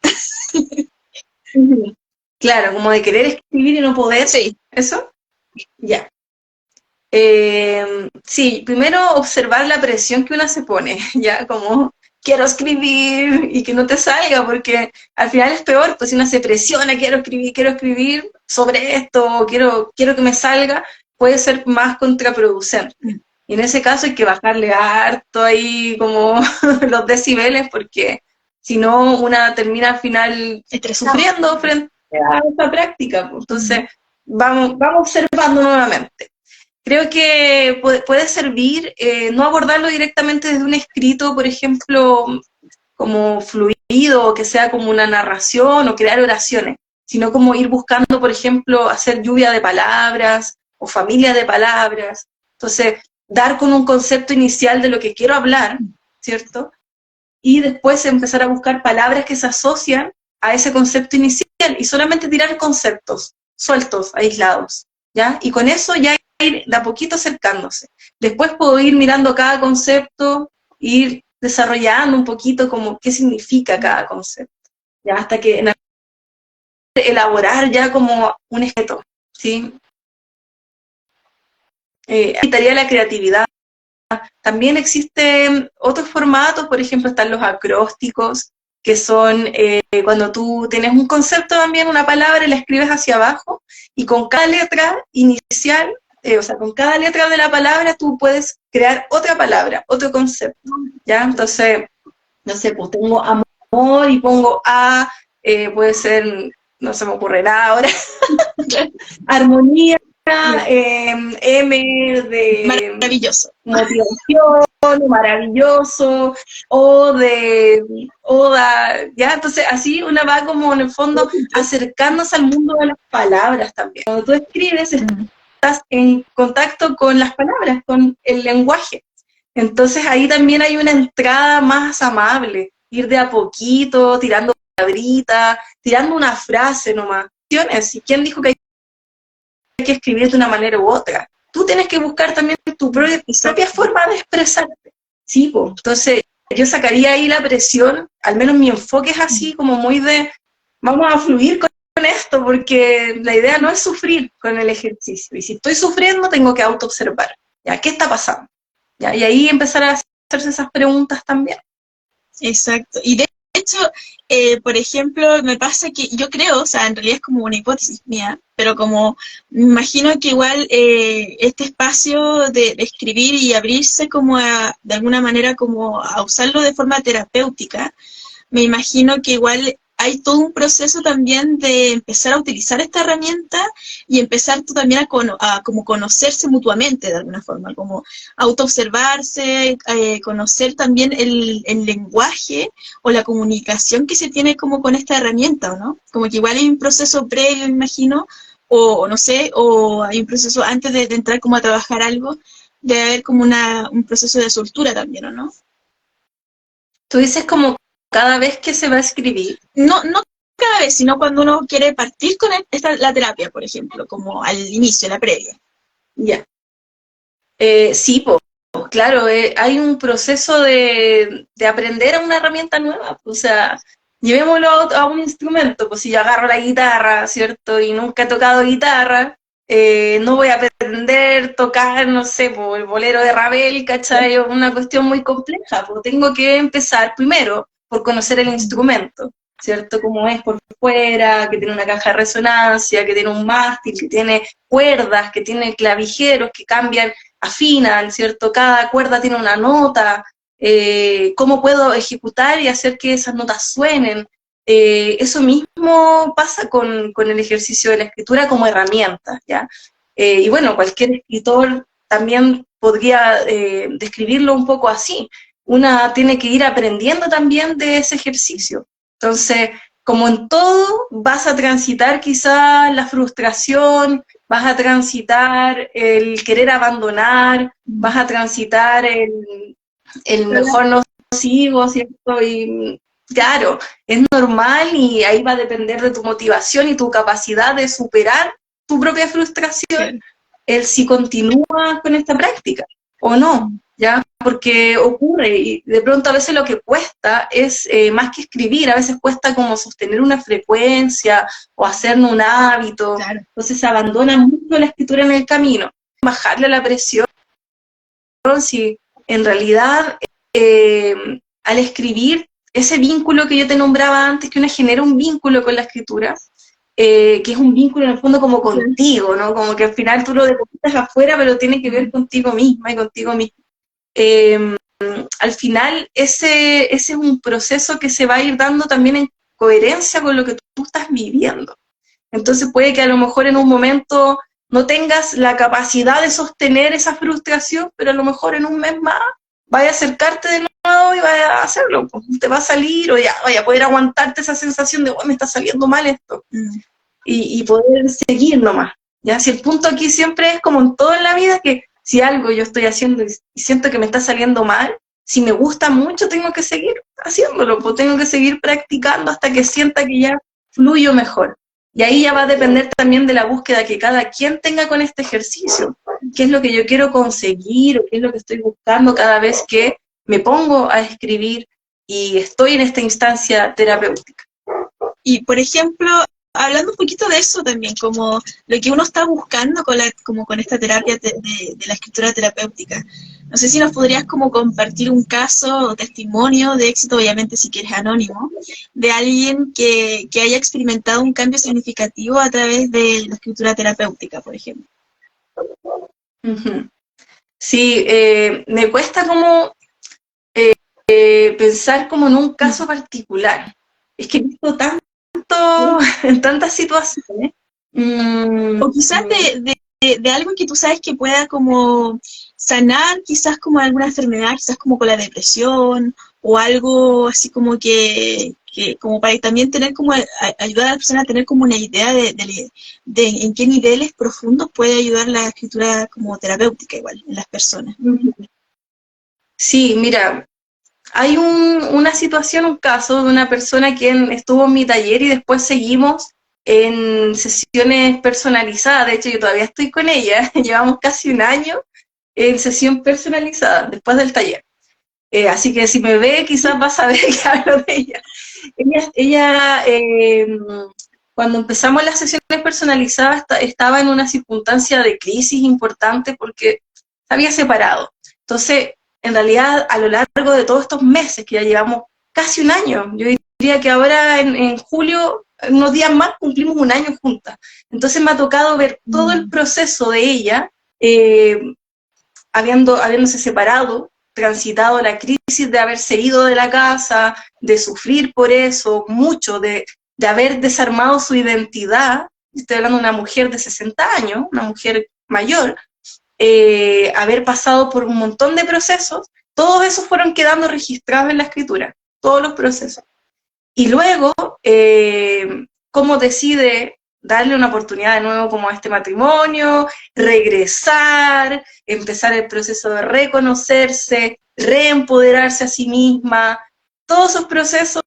B: Claro, como de querer escribir y no poder.
A: Sí.
B: ¿Eso? Ya. Sí, primero observar la presión que uno se pone, ya como quiero escribir y que no te salga, porque al final es peor, pues si uno se presiona, quiero escribir sobre esto, quiero que me salga, puede ser más contraproducente. Y en ese caso hay que bajarle harto ahí como los decibeles, porque si no una termina al final sufriendo frente a esta práctica. Entonces vamos observando nuevamente. Creo que puede servir no abordarlo directamente desde un escrito, por ejemplo, como fluido, o que sea como una narración, o crear oraciones, sino como ir buscando, por ejemplo, hacer lluvia de palabras, o familia de palabras. Entonces, dar con un concepto inicial de lo que quiero hablar, ¿cierto? Y después empezar a buscar palabras que se asocian a ese concepto inicial, y solamente tirar conceptos sueltos, aislados, ¿ya? Y con eso ya ir de a poquito acercándose. Después puedo ir mirando cada concepto, ir desarrollando un poquito como qué significa cada concepto, ¿ya? Hasta que elaborar ya como un esqueleto, ¿sí? Quitaría la creatividad. También existen otros formatos, por ejemplo, están los acrósticos, que son cuando tú tienes un concepto también, una palabra, y la escribes hacia abajo, y con cada letra inicial, o sea, con cada letra de la palabra, tú puedes crear otra palabra, otro concepto, ¿ya? Entonces, no sé, pues tengo amor y pongo A, puede ser, no se me ocurre nada ahora, armonía, M de
A: Maravilloso.
B: motivación, maravilloso, o de oda, ¿ya? Entonces así una va como en el fondo acercándose al mundo de las palabras también. Cuando tú escribes estás en contacto con las palabras, con el lenguaje. Entonces ahí también hay una entrada más amable, ir de a poquito, tirando palabritas, tirando una frase nomás. ¿Y quién dijo que hay que escribir de una manera u otra? Tú tienes que buscar también tu propia forma de expresarte. Sí, pues. Entonces yo sacaría ahí la presión, al menos mi enfoque es así, como muy de, vamos a fluir con esto, porque la idea no es sufrir con el ejercicio. Y si estoy sufriendo, tengo que autoobservar. ¿Ya? ¿Qué está pasando? ¿Ya? Y ahí empezar a hacerse esas preguntas también.
A: Exacto. Y de hecho, por ejemplo, me pasa que yo creo, o sea, en realidad es como una hipótesis mía, pero como me imagino que igual este espacio de escribir y abrirse como de alguna manera como a usarlo de forma terapéutica, me imagino que igual hay todo un proceso también de empezar a utilizar esta herramienta y empezar tú también a como conocerse mutuamente de alguna forma, como autoobservarse, conocer también el lenguaje o la comunicación que se tiene como con esta herramienta, ¿o no? Como que igual hay un proceso previo, imagino, o no sé, o hay un proceso antes de entrar como a trabajar algo, de haber como un proceso de soltura también, ¿o no?
B: Tú dices como cada vez que se va a escribir.
A: No, no cada vez, sino cuando uno quiere partir con la terapia, por ejemplo, como al inicio, la previa.
B: Ya. Sí, pues, claro, hay un proceso de aprender a una herramienta nueva. O sea, llevémoslo a un instrumento. Pues si yo agarro la guitarra, ¿cierto? Y nunca he tocado guitarra, no voy a aprender a tocar, no sé, pues, el bolero de Ravel, ¿cachai? Una cuestión muy compleja. Pues tengo que empezar primero por conocer el instrumento, ¿cierto? Cómo es por fuera, que tiene una caja de resonancia, que tiene un mástil, que tiene cuerdas, que tiene clavijeros que cambian, afinan, ¿cierto? Cada cuerda tiene una nota, cómo puedo ejecutar y hacer que esas notas suenen. Eso mismo pasa con el ejercicio de la escritura como herramienta, ¿ya? Y bueno, cualquier escritor también podría describirlo un poco así. Una tiene que ir aprendiendo también de ese ejercicio. Entonces, como en todo, vas a transitar quizá la frustración, vas a transitar el querer abandonar, vas a transitar el mejor no sigo, ¿cierto? Y claro, es normal y ahí va a depender de tu motivación y tu capacidad de superar tu propia frustración, el si continúas con esta práctica o no, ¿ya? Porque ocurre y de pronto a veces lo que cuesta es, más que escribir, a veces cuesta como sostener una frecuencia o hacernos un hábito,
A: Claro.
B: Entonces se abandona mucho la escritura en el camino. Bajarle la presión, si en realidad al escribir ese vínculo que yo te nombraba antes, que uno genera un vínculo con la escritura, que es un vínculo en el fondo como contigo, ¿no? Como que al final tú lo depositas afuera, pero tiene que ver contigo misma y contigo mismo. Al final ese es un proceso que se va a ir dando también en coherencia con lo que tú estás viviendo. Entonces puede que a lo mejor en un momento no tengas la capacidad de sostener esa frustración, pero a lo mejor en un mes más vaya a acercarte de y vaya a hacerlo, pues, te va a salir, o ya vaya a poder aguantarte esa sensación de, me está saliendo mal esto, y poder seguir nomás, ¿ya? Si el punto aquí siempre es como en todo en la vida, que si algo yo estoy haciendo y siento que me está saliendo mal, si me gusta mucho, tengo que seguir haciéndolo, pues tengo que seguir practicando hasta que sienta que ya fluyo mejor. Y ahí ya va a depender también de la búsqueda que cada quien tenga con este ejercicio. ¿Qué es lo que yo quiero conseguir o qué es lo que estoy buscando cada vez que me pongo a escribir y estoy en esta instancia terapéutica?
A: Y, por ejemplo, hablando un poquito de eso también, como lo que uno está buscando como con esta terapia de la escritura terapéutica. No sé si nos podrías como compartir un caso o testimonio de éxito, obviamente si quieres anónimo, de alguien que haya experimentado un cambio significativo a través de la escritura terapéutica, por ejemplo.
B: Uh-huh. Sí, me cuesta como pensar como en un caso particular. Es que he visto tanto en tantas situaciones.
A: O quizás de algo que tú sabes que pueda como sanar, quizás como alguna enfermedad, quizás como con la depresión, o algo así como que como para también tener como, ayudar a la persona a tener como una idea de en qué niveles profundos puede ayudar la escritura como terapéutica igual en las personas.
B: Sí, mira, hay una situación, un caso de una persona quien estuvo en mi taller y después seguimos en sesiones personalizadas. De hecho, yo todavía estoy con ella, llevamos casi un año en sesión personalizada después del taller. Así que si me ve, quizás va a saber que hablo de ella. Ella cuando empezamos las sesiones personalizadas, estaba en una circunstancia de crisis importante porque se había separado. Entonces, en realidad, a lo largo de todos estos meses, que ya llevamos casi un año, yo diría que ahora en julio, en unos días más, cumplimos un año juntas. Entonces me ha tocado ver todo el proceso de ella, habiéndose separado, transitado la crisis de haberse ido de la casa, de sufrir por eso, mucho, de haber desarmado su identidad. Estoy hablando de una mujer de 60 años, una mujer mayor, haber pasado por un montón de procesos, todos esos fueron quedando registrados en la escritura, todos los procesos. Y luego, cómo decide darle una oportunidad de nuevo como a este matrimonio, regresar, empezar el proceso de reconocerse, reempoderarse a sí misma, todos esos procesos,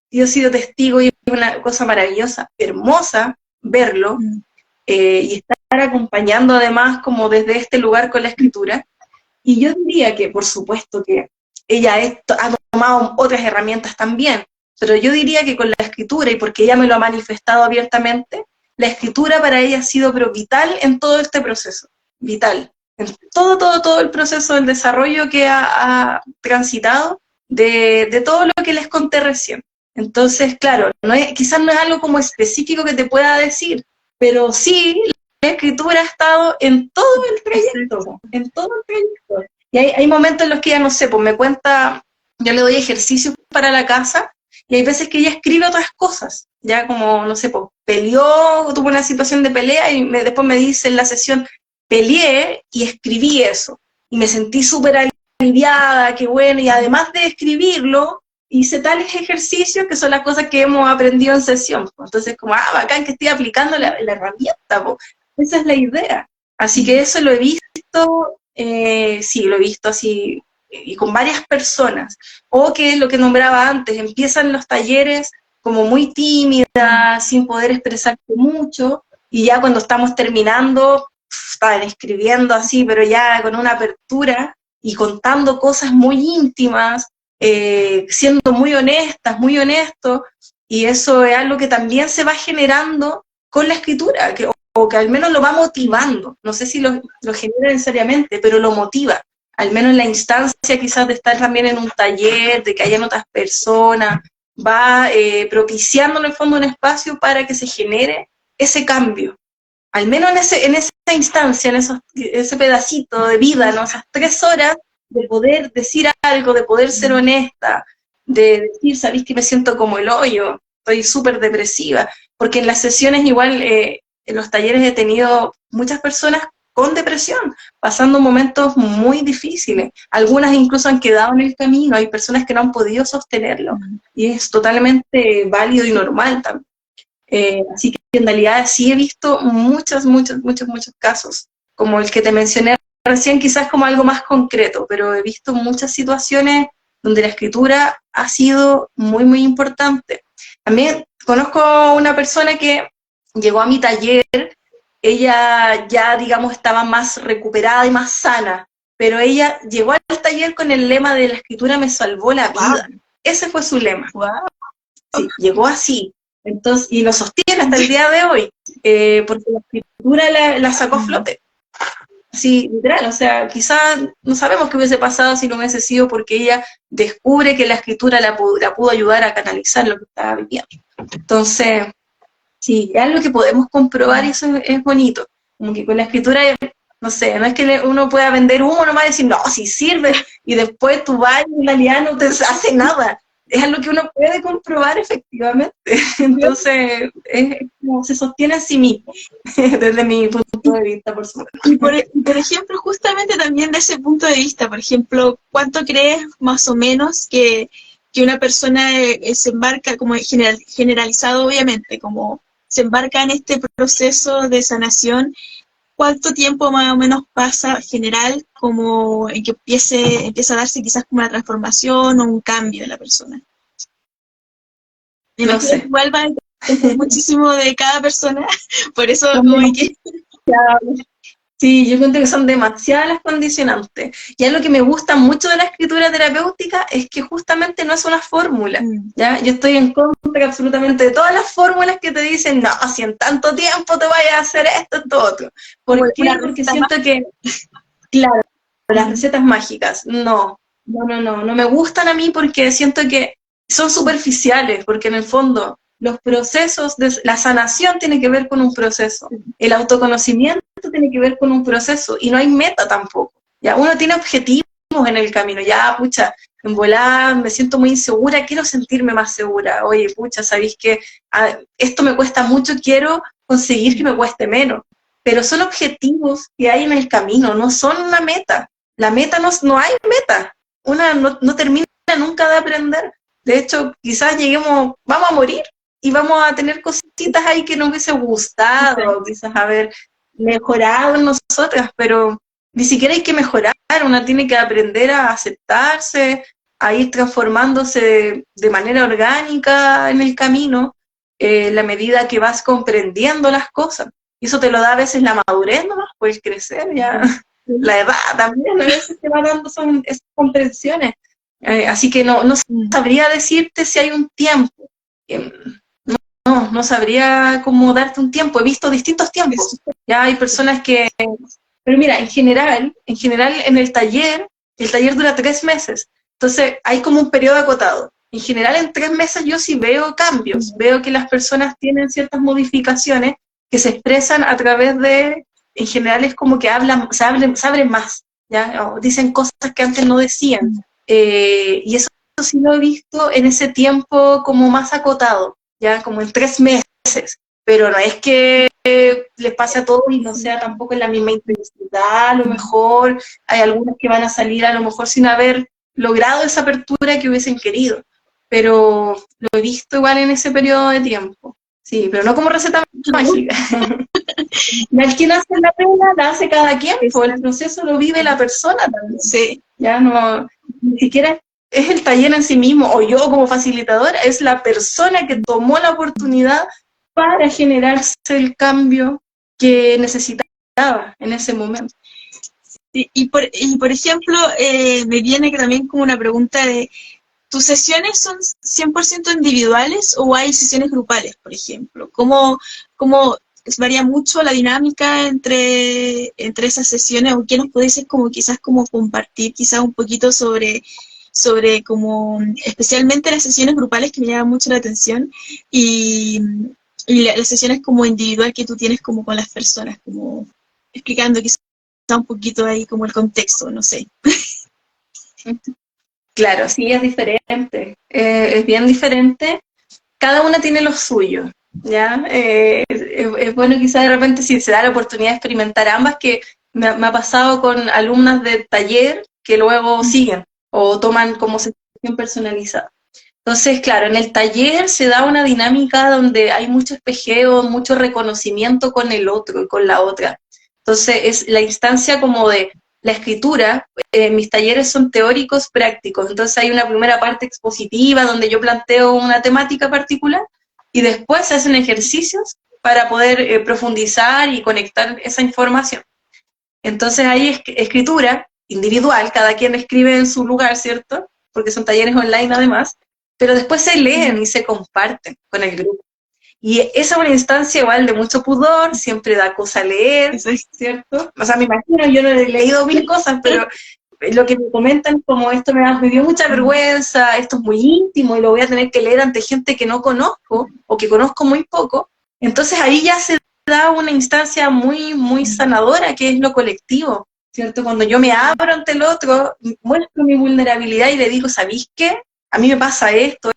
B: yo he sido testigo y es una cosa maravillosa, hermosa verlo, y estar acompañando además como desde este lugar con la escritura. Y yo diría que, por supuesto, que ella ha tomado otras herramientas también, pero yo diría que con la escritura, y porque ella me lo ha manifestado abiertamente, la escritura para ella ha sido pero vital en todo este proceso, vital, en todo el proceso del desarrollo que ha transitado, de todo lo que les conté recién. Entonces, claro, quizás no es algo como específico que te pueda decir, pero sí, la escritura ha estado en todo el trayecto, en todo el trayecto. Y hay momentos en los que ella, no sé, pues me cuenta, yo le doy ejercicios para la casa, y hay veces que ella escribe otras cosas, ya como, no sé, pues peleó, tuvo una situación de pelea, y después me dice en la sesión, peleé y escribí eso, y me sentí súper aliviada, qué bueno, y además de escribirlo, hice tales ejercicios que son las cosas que hemos aprendido en sesión. Entonces, como, bacán que estoy aplicando la herramienta, po. Esa es la idea. Así que eso lo he visto, sí, lo he visto así, y con varias personas. O que lo que nombraba antes, empiezan los talleres como muy tímidas, sin poder expresarse mucho, y ya cuando estamos terminando, están escribiendo así, pero ya con una apertura y contando cosas muy íntimas, siendo muy honestas, muy honestos, y eso es algo que también se va generando con la escritura, o que al menos lo va motivando, no sé si lo genera necesariamente, pero lo motiva, al menos en la instancia quizás de estar también en un taller, de que hayan otras personas, va propiciando en el fondo un espacio para que se genere ese cambio, al menos en esa instancia, en ese pedacito de vida, ¿no? Esas 3 horas de poder decir algo, de poder ser honesta, de decir, sabéis que me siento como el hoyo, estoy súper depresiva, porque en las sesiones igual, en los talleres he tenido muchas personas con depresión, pasando momentos muy difíciles. Algunas incluso han quedado en el camino, hay personas que no han podido sostenerlo, y es totalmente válido y normal también. Así que en realidad sí he visto muchos casos, como el que te mencioné recién, quizás como algo más concreto, pero he visto muchas situaciones donde la escritura ha sido muy importante. También conozco una persona que llegó a mi taller, ella ya, digamos, estaba más recuperada y más sana, pero ella llegó al taller con el lema de la escritura me salvó la vida. Wow. Ese fue su lema.
A: Wow.
B: Sí, llegó así. Entonces, y lo sostiene hasta el día de hoy, porque la escritura la sacó a flote. Sí, literal, o sea, quizás no sabemos qué hubiese pasado si no hubiese sido porque ella descubre que la escritura la pudo ayudar a canalizar lo que estaba viviendo. Entonces, sí, es algo que podemos comprobar y eso es bonito. Como que con la escritura, no sé, no es que uno pueda vender humo nomás y decir, no, sí sirve, y después tú vas y en realidad no te hace nada. Es algo que uno puede comprobar efectivamente. Entonces, es como se sostiene a sí mismo, desde mi punto de vista, por supuesto.
A: Y por ejemplo, justamente también de ese punto de vista, por ejemplo, ¿cuánto crees más o menos que una persona se embarca, como generalizado obviamente, como se embarca en este proceso de sanación? ¿Cuánto tiempo más o menos pasa general como en que empieza a darse quizás como una transformación o un cambio de la persona? Me imagino que igual va a depender muchísimo de cada persona, por eso como que...
B: Sí, yo encuentro que son demasiadas las condicionantes. Y algo que me gusta mucho de la escritura terapéutica es que justamente no es una fórmula, ¿ya? Yo estoy en contra absolutamente de todas las fórmulas que te dicen, no, si en tanto tiempo te vayas a hacer esto otro. ¿Por qué? Porque siento que, claro, las recetas mágicas, no me gustan a mí porque siento que son superficiales, porque en el fondo los procesos de la sanación tiene que ver con un proceso, el autoconocimiento tiene que ver con un proceso y no hay meta tampoco. Ya uno tiene objetivos en el camino, ya pucha, en volada me siento muy insegura, quiero sentirme más segura. Oye, pucha, sabéis que esto me cuesta mucho, quiero conseguir que me cueste menos. Pero son objetivos que hay en el camino, no son una meta. La meta no hay meta. Una no termina nunca de aprender. De hecho, quizás lleguemos, vamos a morir y vamos a tener cositas ahí que nos hubiese gustado, quizás haber mejorado en nosotras, pero ni siquiera hay que mejorar, una tiene que aprender a aceptarse, a ir transformándose de manera orgánica en el camino, la medida que vas comprendiendo las cosas. Y eso te lo da a veces la madurez nomás, puedes crecer ya, la edad también a veces te va dando esas comprensiones. Así que no sabría decirte si hay un tiempo. No sabría cómo darte un tiempo. He visto distintos tiempos. Ya hay personas que... Pero mira, en general en el taller dura 3 meses. Entonces hay como un periodo acotado. En general en 3 meses yo sí veo cambios. Veo que las personas tienen ciertas modificaciones que se expresan a través de... En general es como que se abren más. ¿ya? O dicen cosas que antes no decían. Y eso sí lo he visto en ese tiempo como más acotado. Ya como en 3 meses, pero no es que les pase a todos y no sea tampoco en la misma intensidad, a lo mejor hay algunas que van a salir a lo mejor sin haber logrado esa apertura que hubiesen querido, pero lo he visto igual en ese periodo de tiempo, sí, pero no como receta mágica. El que hace la pena la hace cada quien, el proceso lo vive la persona también, sí, ya no, ni siquiera es el taller en sí mismo, o yo como facilitadora, es la persona que tomó la oportunidad para generarse el cambio que necesitaba en ese momento.
A: Sí, y por ejemplo, me viene también como una pregunta de, ¿tus sesiones son 100% individuales o hay sesiones grupales, por ejemplo? ¿Cómo varía mucho la dinámica entre esas sesiones? ¿O qué nos podéis decir como quizás como compartir quizás un poquito sobre como especialmente las sesiones grupales que me llaman mucho la atención y las sesiones como individual que tú tienes como con las personas, como explicando quizás un poquito ahí como el contexto, no sé.
B: Claro, sí, es diferente, es bien diferente, cada una tiene lo suyo, ¿ya? Es bueno quizás de repente si se da la oportunidad de experimentar ambas, que me ha pasado con alumnas de taller que luego siguen o toman como sesión personalizada. Entonces, claro, en el taller se da una dinámica donde hay mucho espejeo, mucho reconocimiento con el otro y con la otra. Entonces, es la instancia como de la escritura. Mis talleres son teóricos prácticos, entonces hay una primera parte expositiva donde yo planteo una temática particular y después se hacen ejercicios para poder profundizar y conectar esa información. Entonces hay escritura individual, cada quien escribe en su lugar, ¿cierto? Porque son talleres online además, pero después se leen y se comparten con el grupo. Y esa es una instancia igual de mucho pudor, siempre da cosa leer, ¿cierto? O sea, me imagino, yo no he leído mil cosas, pero lo que me comentan como esto me dio mucha vergüenza, esto es muy íntimo y lo voy a tener que leer ante gente que no conozco o que conozco muy poco. Entonces ahí ya se da una instancia muy, muy sanadora, que es lo colectivo, ¿cierto? Cuando yo me abro ante el otro, muestro mi vulnerabilidad y le digo, ¿sabéis qué? A mí me pasa esto,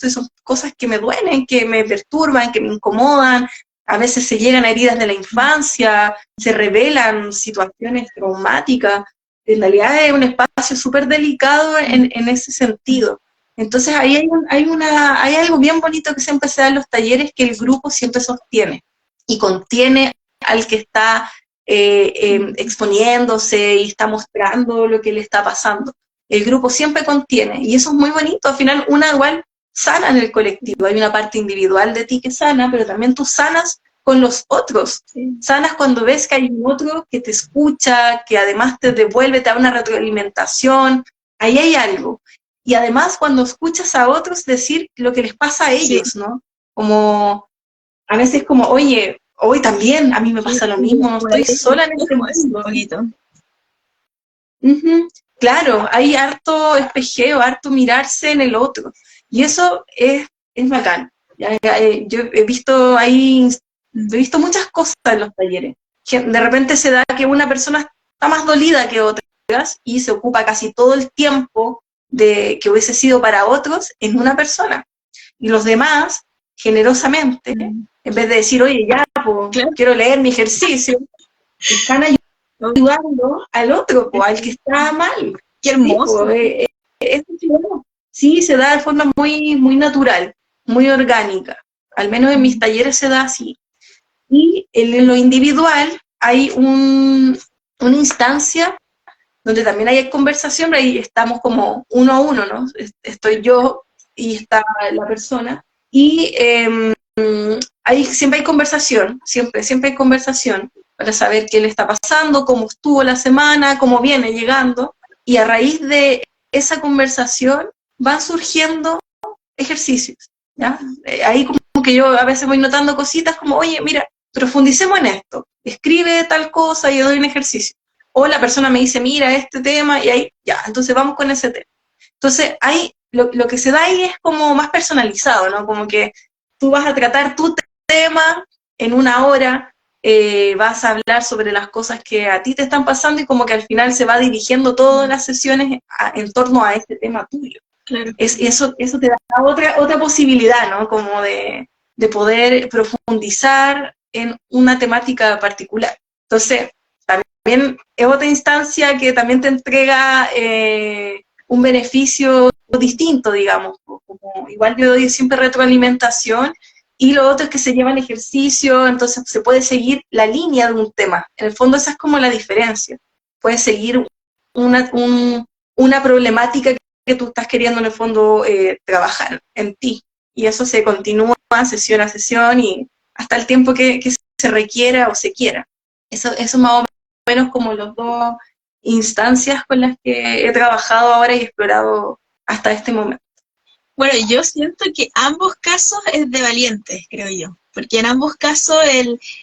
B: y son cosas que me duelen, que me perturban, que me incomodan, a veces se llegan a heridas de la infancia, se revelan situaciones traumáticas, en realidad es un espacio súper delicado en ese sentido. Entonces ahí hay algo bien bonito que siempre se da en los talleres, que el grupo siempre sostiene y contiene al que está exponiéndose y está mostrando lo que le está pasando. El grupo siempre contiene, y eso es muy bonito. Al final, una igual sana en el colectivo. Hay una parte individual de ti que sana, pero también tú sanas con los otros. Sí. Sanas cuando ves que hay un otro que te escucha, que además te devuelve, te da una retroalimentación. Ahí hay algo. Y además, cuando escuchas a otros decir lo que les pasa a ellos, sí, ¿no? Como, a veces como, oye, hoy también a mí me pasa lo mismo, no estoy sola en este mundo. Claro, hay harto espejeo, harto mirarse en el otro. Y eso es bacán. Yo he visto muchas cosas en los talleres. De repente se da que una persona está más dolida que otras y se ocupa casi todo el tiempo de que hubiese sido para otros en una persona. Y los demás, generosamente, en vez de decir, oye, ya, pues, quiero leer mi ejercicio, están ayudando al otro, al que está mal.
A: ¡Qué hermoso!
B: Sí, se da de forma muy, muy natural, muy orgánica. Al menos en mis talleres se da así. Y en lo individual hay una instancia donde también hay conversación, ahí estamos como uno a uno, ¿no? Estoy yo y está la persona. Y siempre hay conversación, siempre hay conversación para saber qué le está pasando, cómo estuvo la semana, cómo viene llegando. Y a raíz de esa conversación van surgiendo ejercicios, ¿ya? Ahí como que yo a veces voy notando cositas como, oye, mira, profundicemos en esto, escribe tal cosa y yo doy un ejercicio. O la persona me dice, mira, este tema, y ahí, ya, entonces vamos con ese tema. Entonces, ahí, lo que se da ahí es como más personalizado, ¿no? Como que tú vas a tratar tu tema en una hora, vas a hablar sobre las cosas que a ti te están pasando y como que al final se va dirigiendo todas las sesiones en torno a este tema tuyo. Claro. Eso te da otra posibilidad, ¿no? Como de poder profundizar en una temática particular. Entonces, también es otra instancia que también te entrega un beneficio distinto, digamos. Como, igual yo doy siempre retroalimentación, y lo otro es que se llevan ejercicio, entonces se puede seguir la línea de un tema. En el fondo esa es como la diferencia. Puedes seguir una problemática que tú estás queriendo en el fondo trabajar en ti. Y eso se continúa sesión a sesión y hasta el tiempo que se requiera o se quiera. Eso más o menos como las dos instancias con las que he trabajado ahora y explorado hasta este momento.
A: Bueno, yo siento que ambos casos es de valientes, creo yo, porque en ambos casos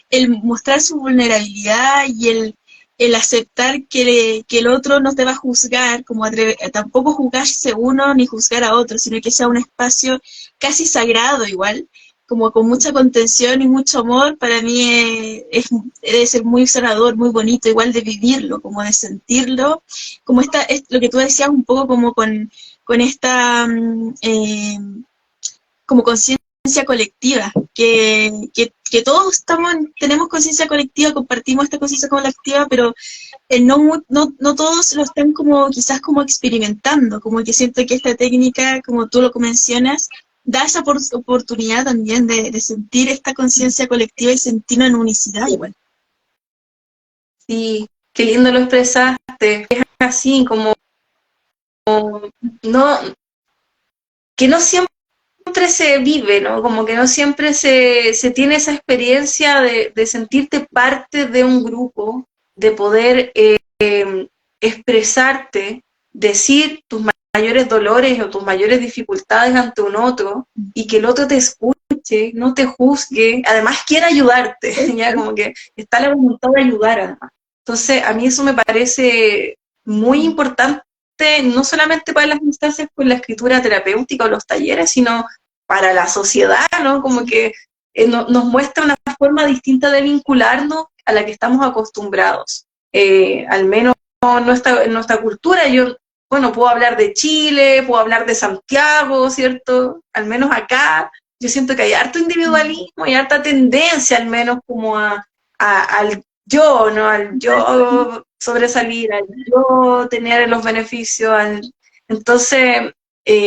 A: el mostrar su vulnerabilidad y el aceptar que el otro no te va a juzgar, como tampoco juzgarse uno ni juzgar a otro, sino que sea un espacio casi sagrado igual, como con mucha contención y mucho amor, para mí debe ser muy sanador, muy bonito, igual de vivirlo, como de sentirlo, como lo que tú decías un poco como con esta como conciencia colectiva, que que todos tenemos conciencia colectiva, compartimos esta conciencia colectiva, pero no todos lo están como quizás como experimentando, como que siento que esta técnica, como tú lo mencionas, da esa oportunidad también de sentir esta conciencia colectiva y sentirnos en unicidad igual.
B: Sí, qué lindo lo expresaste. Es así como no, que no siempre se vive, ¿no? Como que no siempre se tiene esa experiencia de sentirte parte de un grupo, de poder expresarte, decir tus mayores dolores o tus mayores dificultades ante un otro y que el otro te escuche, no te juzgue, además quiera ayudarte, ya como que está la voluntad de ayudar además. Entonces, a mí eso me parece muy importante, no solamente para las instancias con la escritura terapéutica o los talleres, sino para la sociedad, ¿no? Como que nos muestra una forma distinta de vincularnos a la que estamos acostumbrados. Al menos en nuestra cultura, yo, bueno, puedo hablar de Chile, puedo hablar de Santiago, ¿cierto? Al menos acá, yo siento que hay harto individualismo y harta tendencia, al menos, como al yo, ¿no? Al yo sobresalir, al yo tener los beneficios, entonces,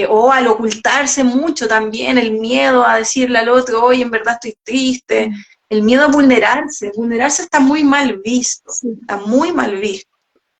B: o al ocultarse mucho también, el miedo a decirle al otro, oye, en verdad estoy triste, el miedo a vulnerarse está muy mal visto, está muy mal visto.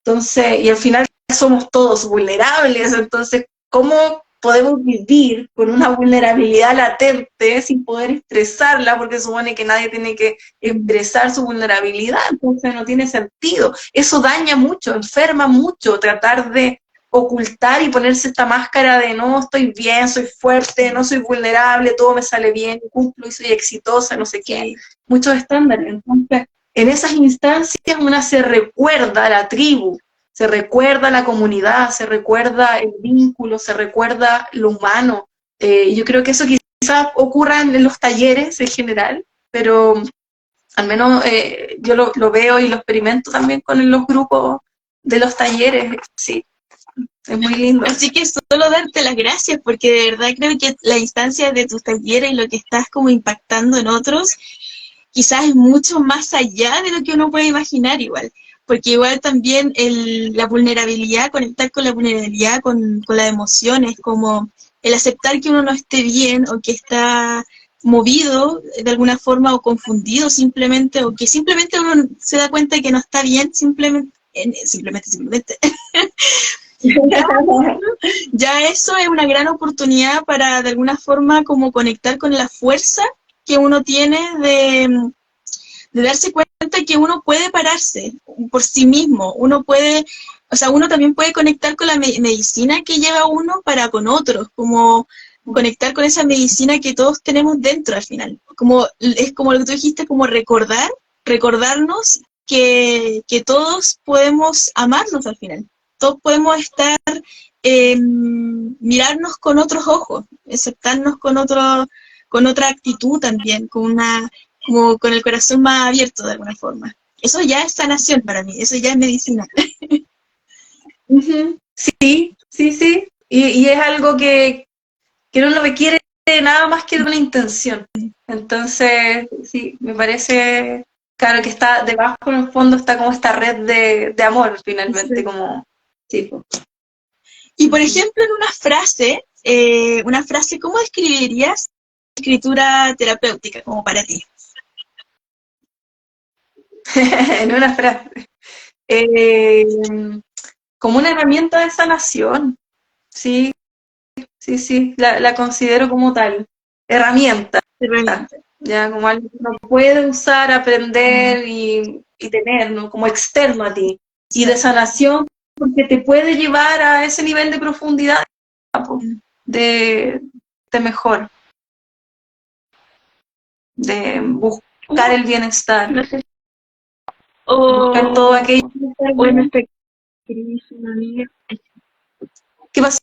B: Entonces, y al final somos todos vulnerables, entonces, ¿cómo podemos vivir con una vulnerabilidad latente sin poder expresarla? Porque supone que nadie tiene que expresar su vulnerabilidad, entonces no tiene sentido. Eso daña mucho, enferma mucho, tratar de ocultar y ponerse esta máscara de no, estoy bien, soy fuerte, no soy vulnerable, todo me sale bien, cumplo y soy exitosa, no sé qué, muchos estándares. Entonces, en esas instancias una se recuerda a la tribu, se recuerda la comunidad, se recuerda el vínculo, se recuerda lo humano. Yo creo que eso quizás ocurra en los talleres en general, pero al menos yo lo veo y lo experimento también con los grupos de los talleres, sí. Es muy lindo.
A: Así que solo darte las gracias, porque de verdad creo que la instancia de tus talleres y lo que estás como impactando en otros, quizás es mucho más allá de lo que uno puede imaginar igual. Porque igual también la vulnerabilidad, conectar con la vulnerabilidad, con las emociones, como el aceptar que uno no esté bien o que está movido de alguna forma o confundido simplemente, o que simplemente uno se da cuenta que no está bien, simplemente. Ya eso es una gran oportunidad para de alguna forma como conectar con la fuerza que uno tiene de darse cuenta que uno puede pararse por sí mismo, uno puede, o sea, uno también puede conectar con la medicina que lleva uno para con otros, como conectar con esa medicina que todos tenemos dentro al final, como es como lo que tú dijiste, como recordarnos que todos podemos amarnos al final. Todos podemos estar, mirarnos con otros ojos, aceptarnos con otra actitud también, como con el corazón más abierto de alguna forma. Eso ya es sanación para mí, eso ya es medicina.
B: Sí, sí, sí. Y es algo que no lo requiere nada más que una intención. Entonces, sí, me parece, claro, que está debajo, en el fondo, está como esta red de amor, finalmente, sí. Como, sí.
A: Y, por ejemplo, en una frase, ¿cómo describirías escritura terapéutica como para ti?
B: En una frase. Como una herramienta de sanación, sí, sí, sí, la considero como tal, herramienta. Ya, como algo que uno puede usar, aprender y tener, ¿no? Como externo a ti. Y de sanación, porque te puede llevar a ese nivel de profundidad, de mejor, de buscar el bienestar.
A: No sé.
B: Buscar todo aquello.
A: Bueno, queridísima amiga.
B: ¿Qué pasó?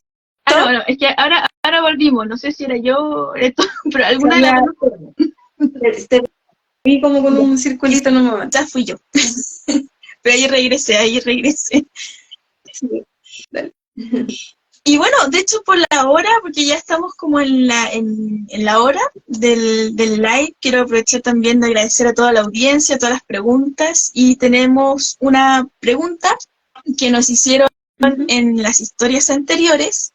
A: No, es que ahora volvimos, no sé si era yo, pero alguna de las dos.
B: Te vi como con un circulito en un momento.
A: Ya fui yo. Pero ahí regresé. Sí.
B: Dale.
A: Y bueno, de hecho por la hora, porque ya estamos como en la hora del live, quiero aprovechar también de agradecer a toda la audiencia, a todas las preguntas, y tenemos una pregunta que nos hicieron
B: Ujú.
A: en las historias anteriores,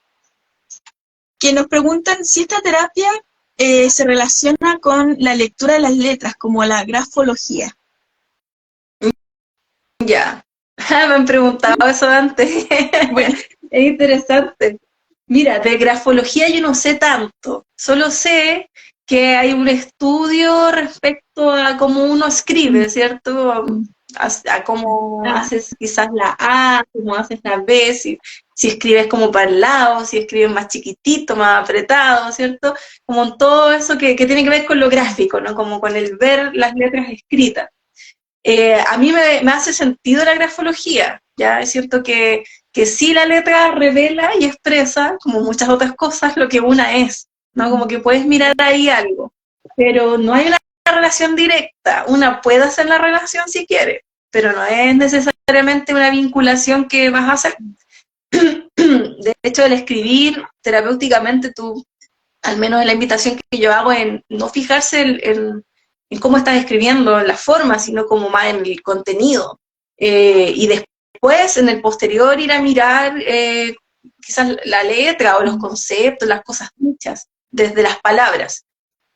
A: que nos preguntan si esta terapia se relaciona con la lectura de las letras, como la grafología.
B: Ya, me han preguntado eso antes.
A: Bueno,
B: Es interesante. Mira, de grafología yo no sé tanto, solo sé que hay un estudio respecto a cómo uno escribe, ¿cierto? A cómo
A: ah,
B: haces quizás la A, cómo haces la B, si escribes como para el lado, si escribes más chiquitito, más apretado, ¿cierto? Como todo eso que tiene que ver con lo gráfico, ¿no? Como con el ver las letras escritas. A mí me hace sentido la grafología, ¿ya? Es cierto que sí la letra revela y expresa, como muchas otras cosas, lo que una es, ¿no? Como que puedes mirar ahí algo, pero no hay una relación directa. Una puede hacer la relación si quiere, pero no es necesariamente una vinculación que vas a hacer. De hecho, el escribir terapéuticamente, tú, al menos en la invitación que yo hago, en no fijarse en cómo estás escribiendo, en la forma, sino como más en el contenido. Y después, en el posterior, ir a mirar quizás la letra o los conceptos, las cosas dichas, desde las palabras.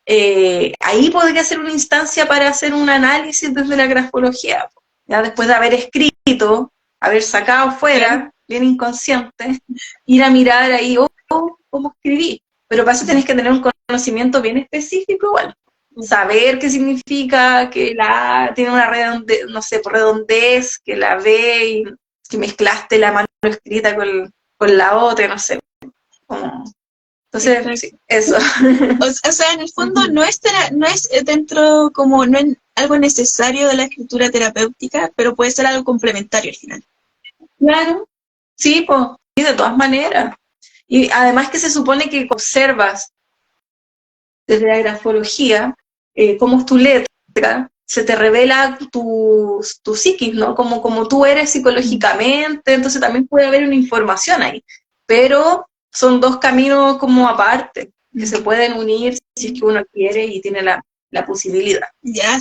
B: Ahí podría ser una instancia para hacer un análisis desde la grafología. Ya después de haber escrito, haber sacado
A: claro.
B: fuera, bien inconsciente, ir a mirar ahí, cómo escribí. Pero para eso tenés que tener un conocimiento bien específico igual. Saber qué significa que la A tiene una redondez, no sé, por redondez, que la B, y que mezclaste la mano escrita con la otra, no sé. Como... Entonces,
A: Exacto.
B: sí, eso.
A: O sea, en el fondo no es dentro como, no es algo necesario de la escritura terapéutica, pero puede ser algo complementario al final.
B: Claro, sí, pues, sí, de todas maneras. Y además que se supone que observas desde la grafología cómo es tu letra, se te revela tu psiquis, ¿no? Como tú eres psicológicamente, entonces también puede haber una información ahí. Pero son dos caminos como aparte, que se pueden unir si es que uno quiere y tiene la posibilidad.
A: Ya,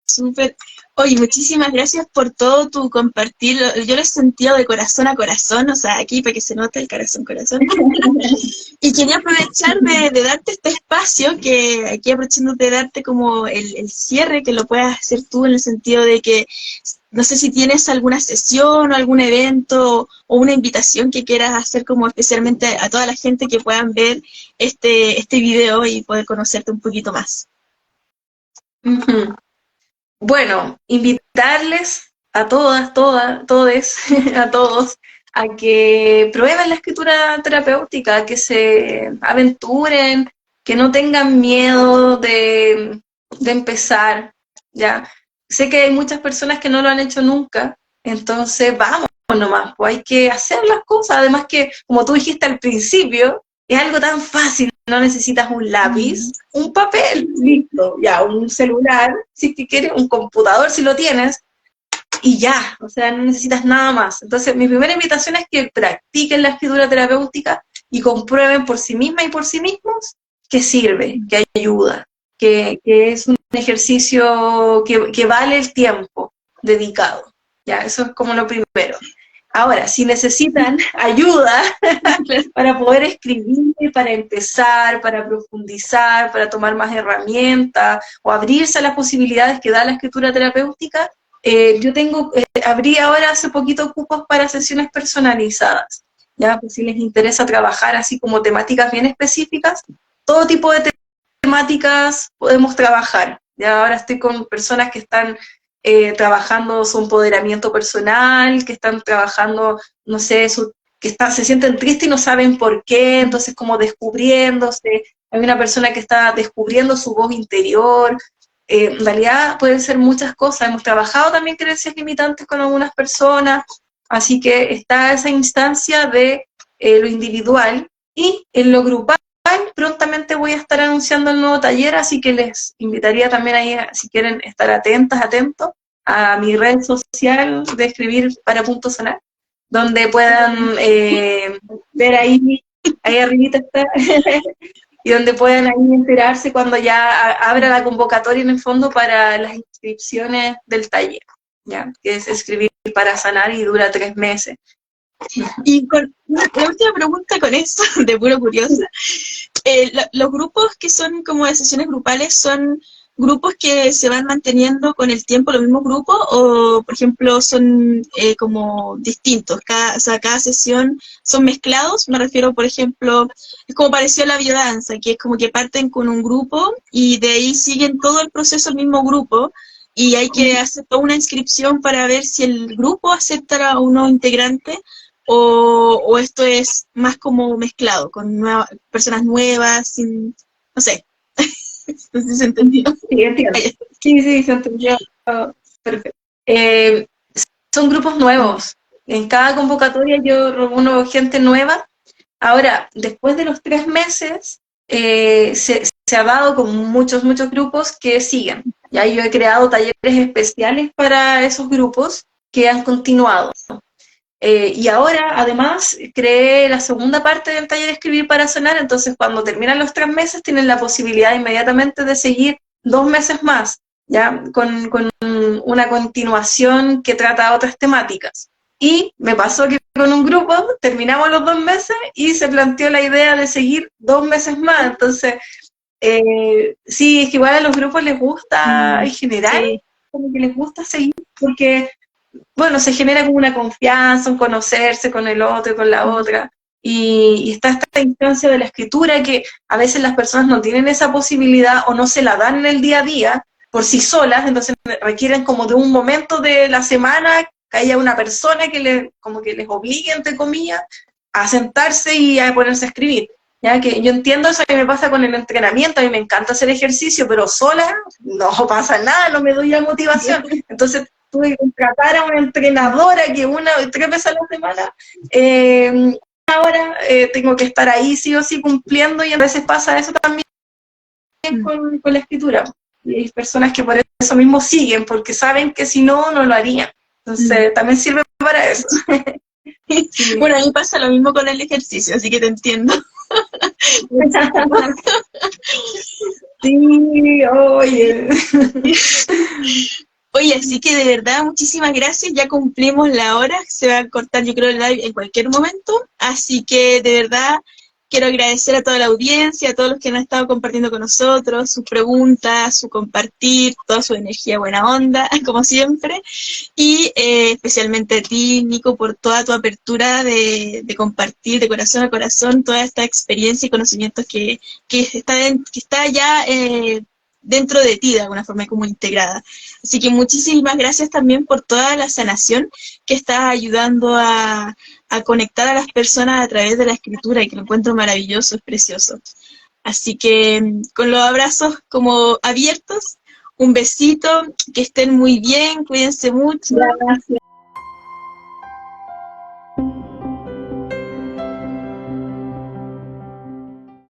A: súper. Oye, muchísimas gracias por todo tu compartir. Yo lo he sentido de corazón a corazón, o sea, aquí para que se note el corazón, corazón. Y quería aprovechar de darte este espacio, que aquí aprovechando de darte como el cierre, que lo puedas hacer tú en el sentido de que no sé si tienes alguna sesión o algún evento o una invitación que quieras hacer como especialmente a toda la gente que puedan ver este video y poder conocerte un poquito más.
B: Ujú. Bueno, invitarles a todas, todes, a todos, a que prueben la escritura terapéutica, que se aventuren, que no tengan miedo de empezar, ¿ya? Sé que hay muchas personas que no lo han hecho nunca, entonces vamos nomás, pues hay que hacer las cosas, además que, como tú dijiste al principio, es algo tan fácil, no necesitas un lápiz, un papel, listo, ya, un celular, si quieres, un computador si lo tienes, y ya, o sea, no necesitas nada más. Entonces, mi primera invitación es que practiquen la escritura terapéutica y comprueben por sí mismas y por sí mismos que sirve, que ayuda, que es un ejercicio que vale el tiempo dedicado. Ya, eso es como lo primero. Ahora, si necesitan ayuda para poder escribir, para empezar, para profundizar, para tomar más herramientas o abrirse a las posibilidades que da la escritura terapéutica, yo abrí ahora hace poquito cupos para sesiones personalizadas, ya, pues si les interesa trabajar así como temáticas bien específicas, todo tipo de temáticas podemos trabajar. Ya ahora estoy con personas que están trabajando su empoderamiento personal, que están trabajando, no sé, se sienten tristes y no saben por qué, entonces como descubriéndose. Hay una persona que está descubriendo su voz interior. En realidad pueden ser muchas cosas. Hemos trabajado también creencias limitantes con algunas personas, así que está esa instancia de lo individual y en lo grupal. Prontamente voy a estar anunciando el nuevo taller, así que les invitaría también ahí, si quieren estar atentos a mi red social de escribir para Punto Sonar. donde puedan ver ahí arribita está, y donde puedan ahí enterarse cuando ya abra la convocatoria en el fondo para las inscripciones del taller, ¿ya? Que es escribir para sanar y dura 3 meses.
A: Y con la última pregunta con eso, de puro curiosa, los grupos que son como de sesiones grupales, ¿son grupos que se van manteniendo con el tiempo los mismos grupos o, por ejemplo, son como distintos? O sea, cada sesión son mezclados. Me refiero, por ejemplo, es como pareció la biodanza, que es como que parten con un grupo y de ahí siguen todo el proceso el mismo grupo y hay que hacer toda una inscripción para ver si el grupo acepta a un nuevo integrante o esto es más como mezclado, con personas nuevas, sin, no sé, no sé si se entendió.
B: Sí, entiendo. Sí, se entendió. Perfecto. Son grupos nuevos. En cada convocatoria yo reúno gente nueva. Ahora, después de los 3 meses, se ha dado con muchos grupos que siguen. Ya yo he creado talleres especiales para esos grupos que han continuado. Y ahora, además, creé la segunda parte del taller Escribir para Sanar, entonces cuando terminan los 3 meses tienen la posibilidad inmediatamente de seguir 2 meses más, ya con una continuación que trata otras temáticas. Y me pasó que con un grupo terminamos los 2 meses y se planteó la idea de seguir 2 meses más, entonces sí, es que igual a los grupos les gusta en general, sí, como que les gusta seguir porque bueno, se genera como una confianza, un conocerse con el otro y con la otra, y está esta instancia de la escritura que a veces las personas no tienen esa posibilidad o no se la dan en el día a día por sí solas, entonces requieren como de un momento de la semana que haya una persona que como que les obligue, entre comillas, a sentarse y a ponerse a escribir. Ya que yo entiendo eso que me pasa con el entrenamiento, a mí me encanta hacer ejercicio, pero sola no pasa nada, no me doy la motivación. Entonces tuve que contratar a una entrenadora que 1 o 3 veces a la semana, ahora tengo que estar ahí sí o sí cumpliendo, y a veces pasa eso también con la escritura. Y hay personas que por eso mismo siguen, porque saben que si no, no lo harían. Entonces también sirve para eso.
A: Sí. Bueno, a mí pasa lo mismo con el ejercicio, así que te entiendo.
B: Sí, oye.
A: Oye, así que de verdad, muchísimas gracias. Ya cumplimos la hora. Se va a cortar, yo creo, el live en cualquier momento. Así que de verdad quiero agradecer a toda la audiencia, a todos los que han estado compartiendo con nosotros, sus preguntas, su compartir, toda su energía buena onda, como siempre. Y especialmente a ti, Nico, por toda tu apertura de compartir de corazón a corazón toda esta experiencia y conocimientos que está ya dentro de ti de alguna forma como integrada. Así que muchísimas gracias también por toda la sanación que estás ayudando a conectar a las personas a través de la escritura, y que lo encuentro maravilloso, es precioso. Así que con los abrazos como abiertos, un besito, que estén muy bien, cuídense mucho.
B: Gracias.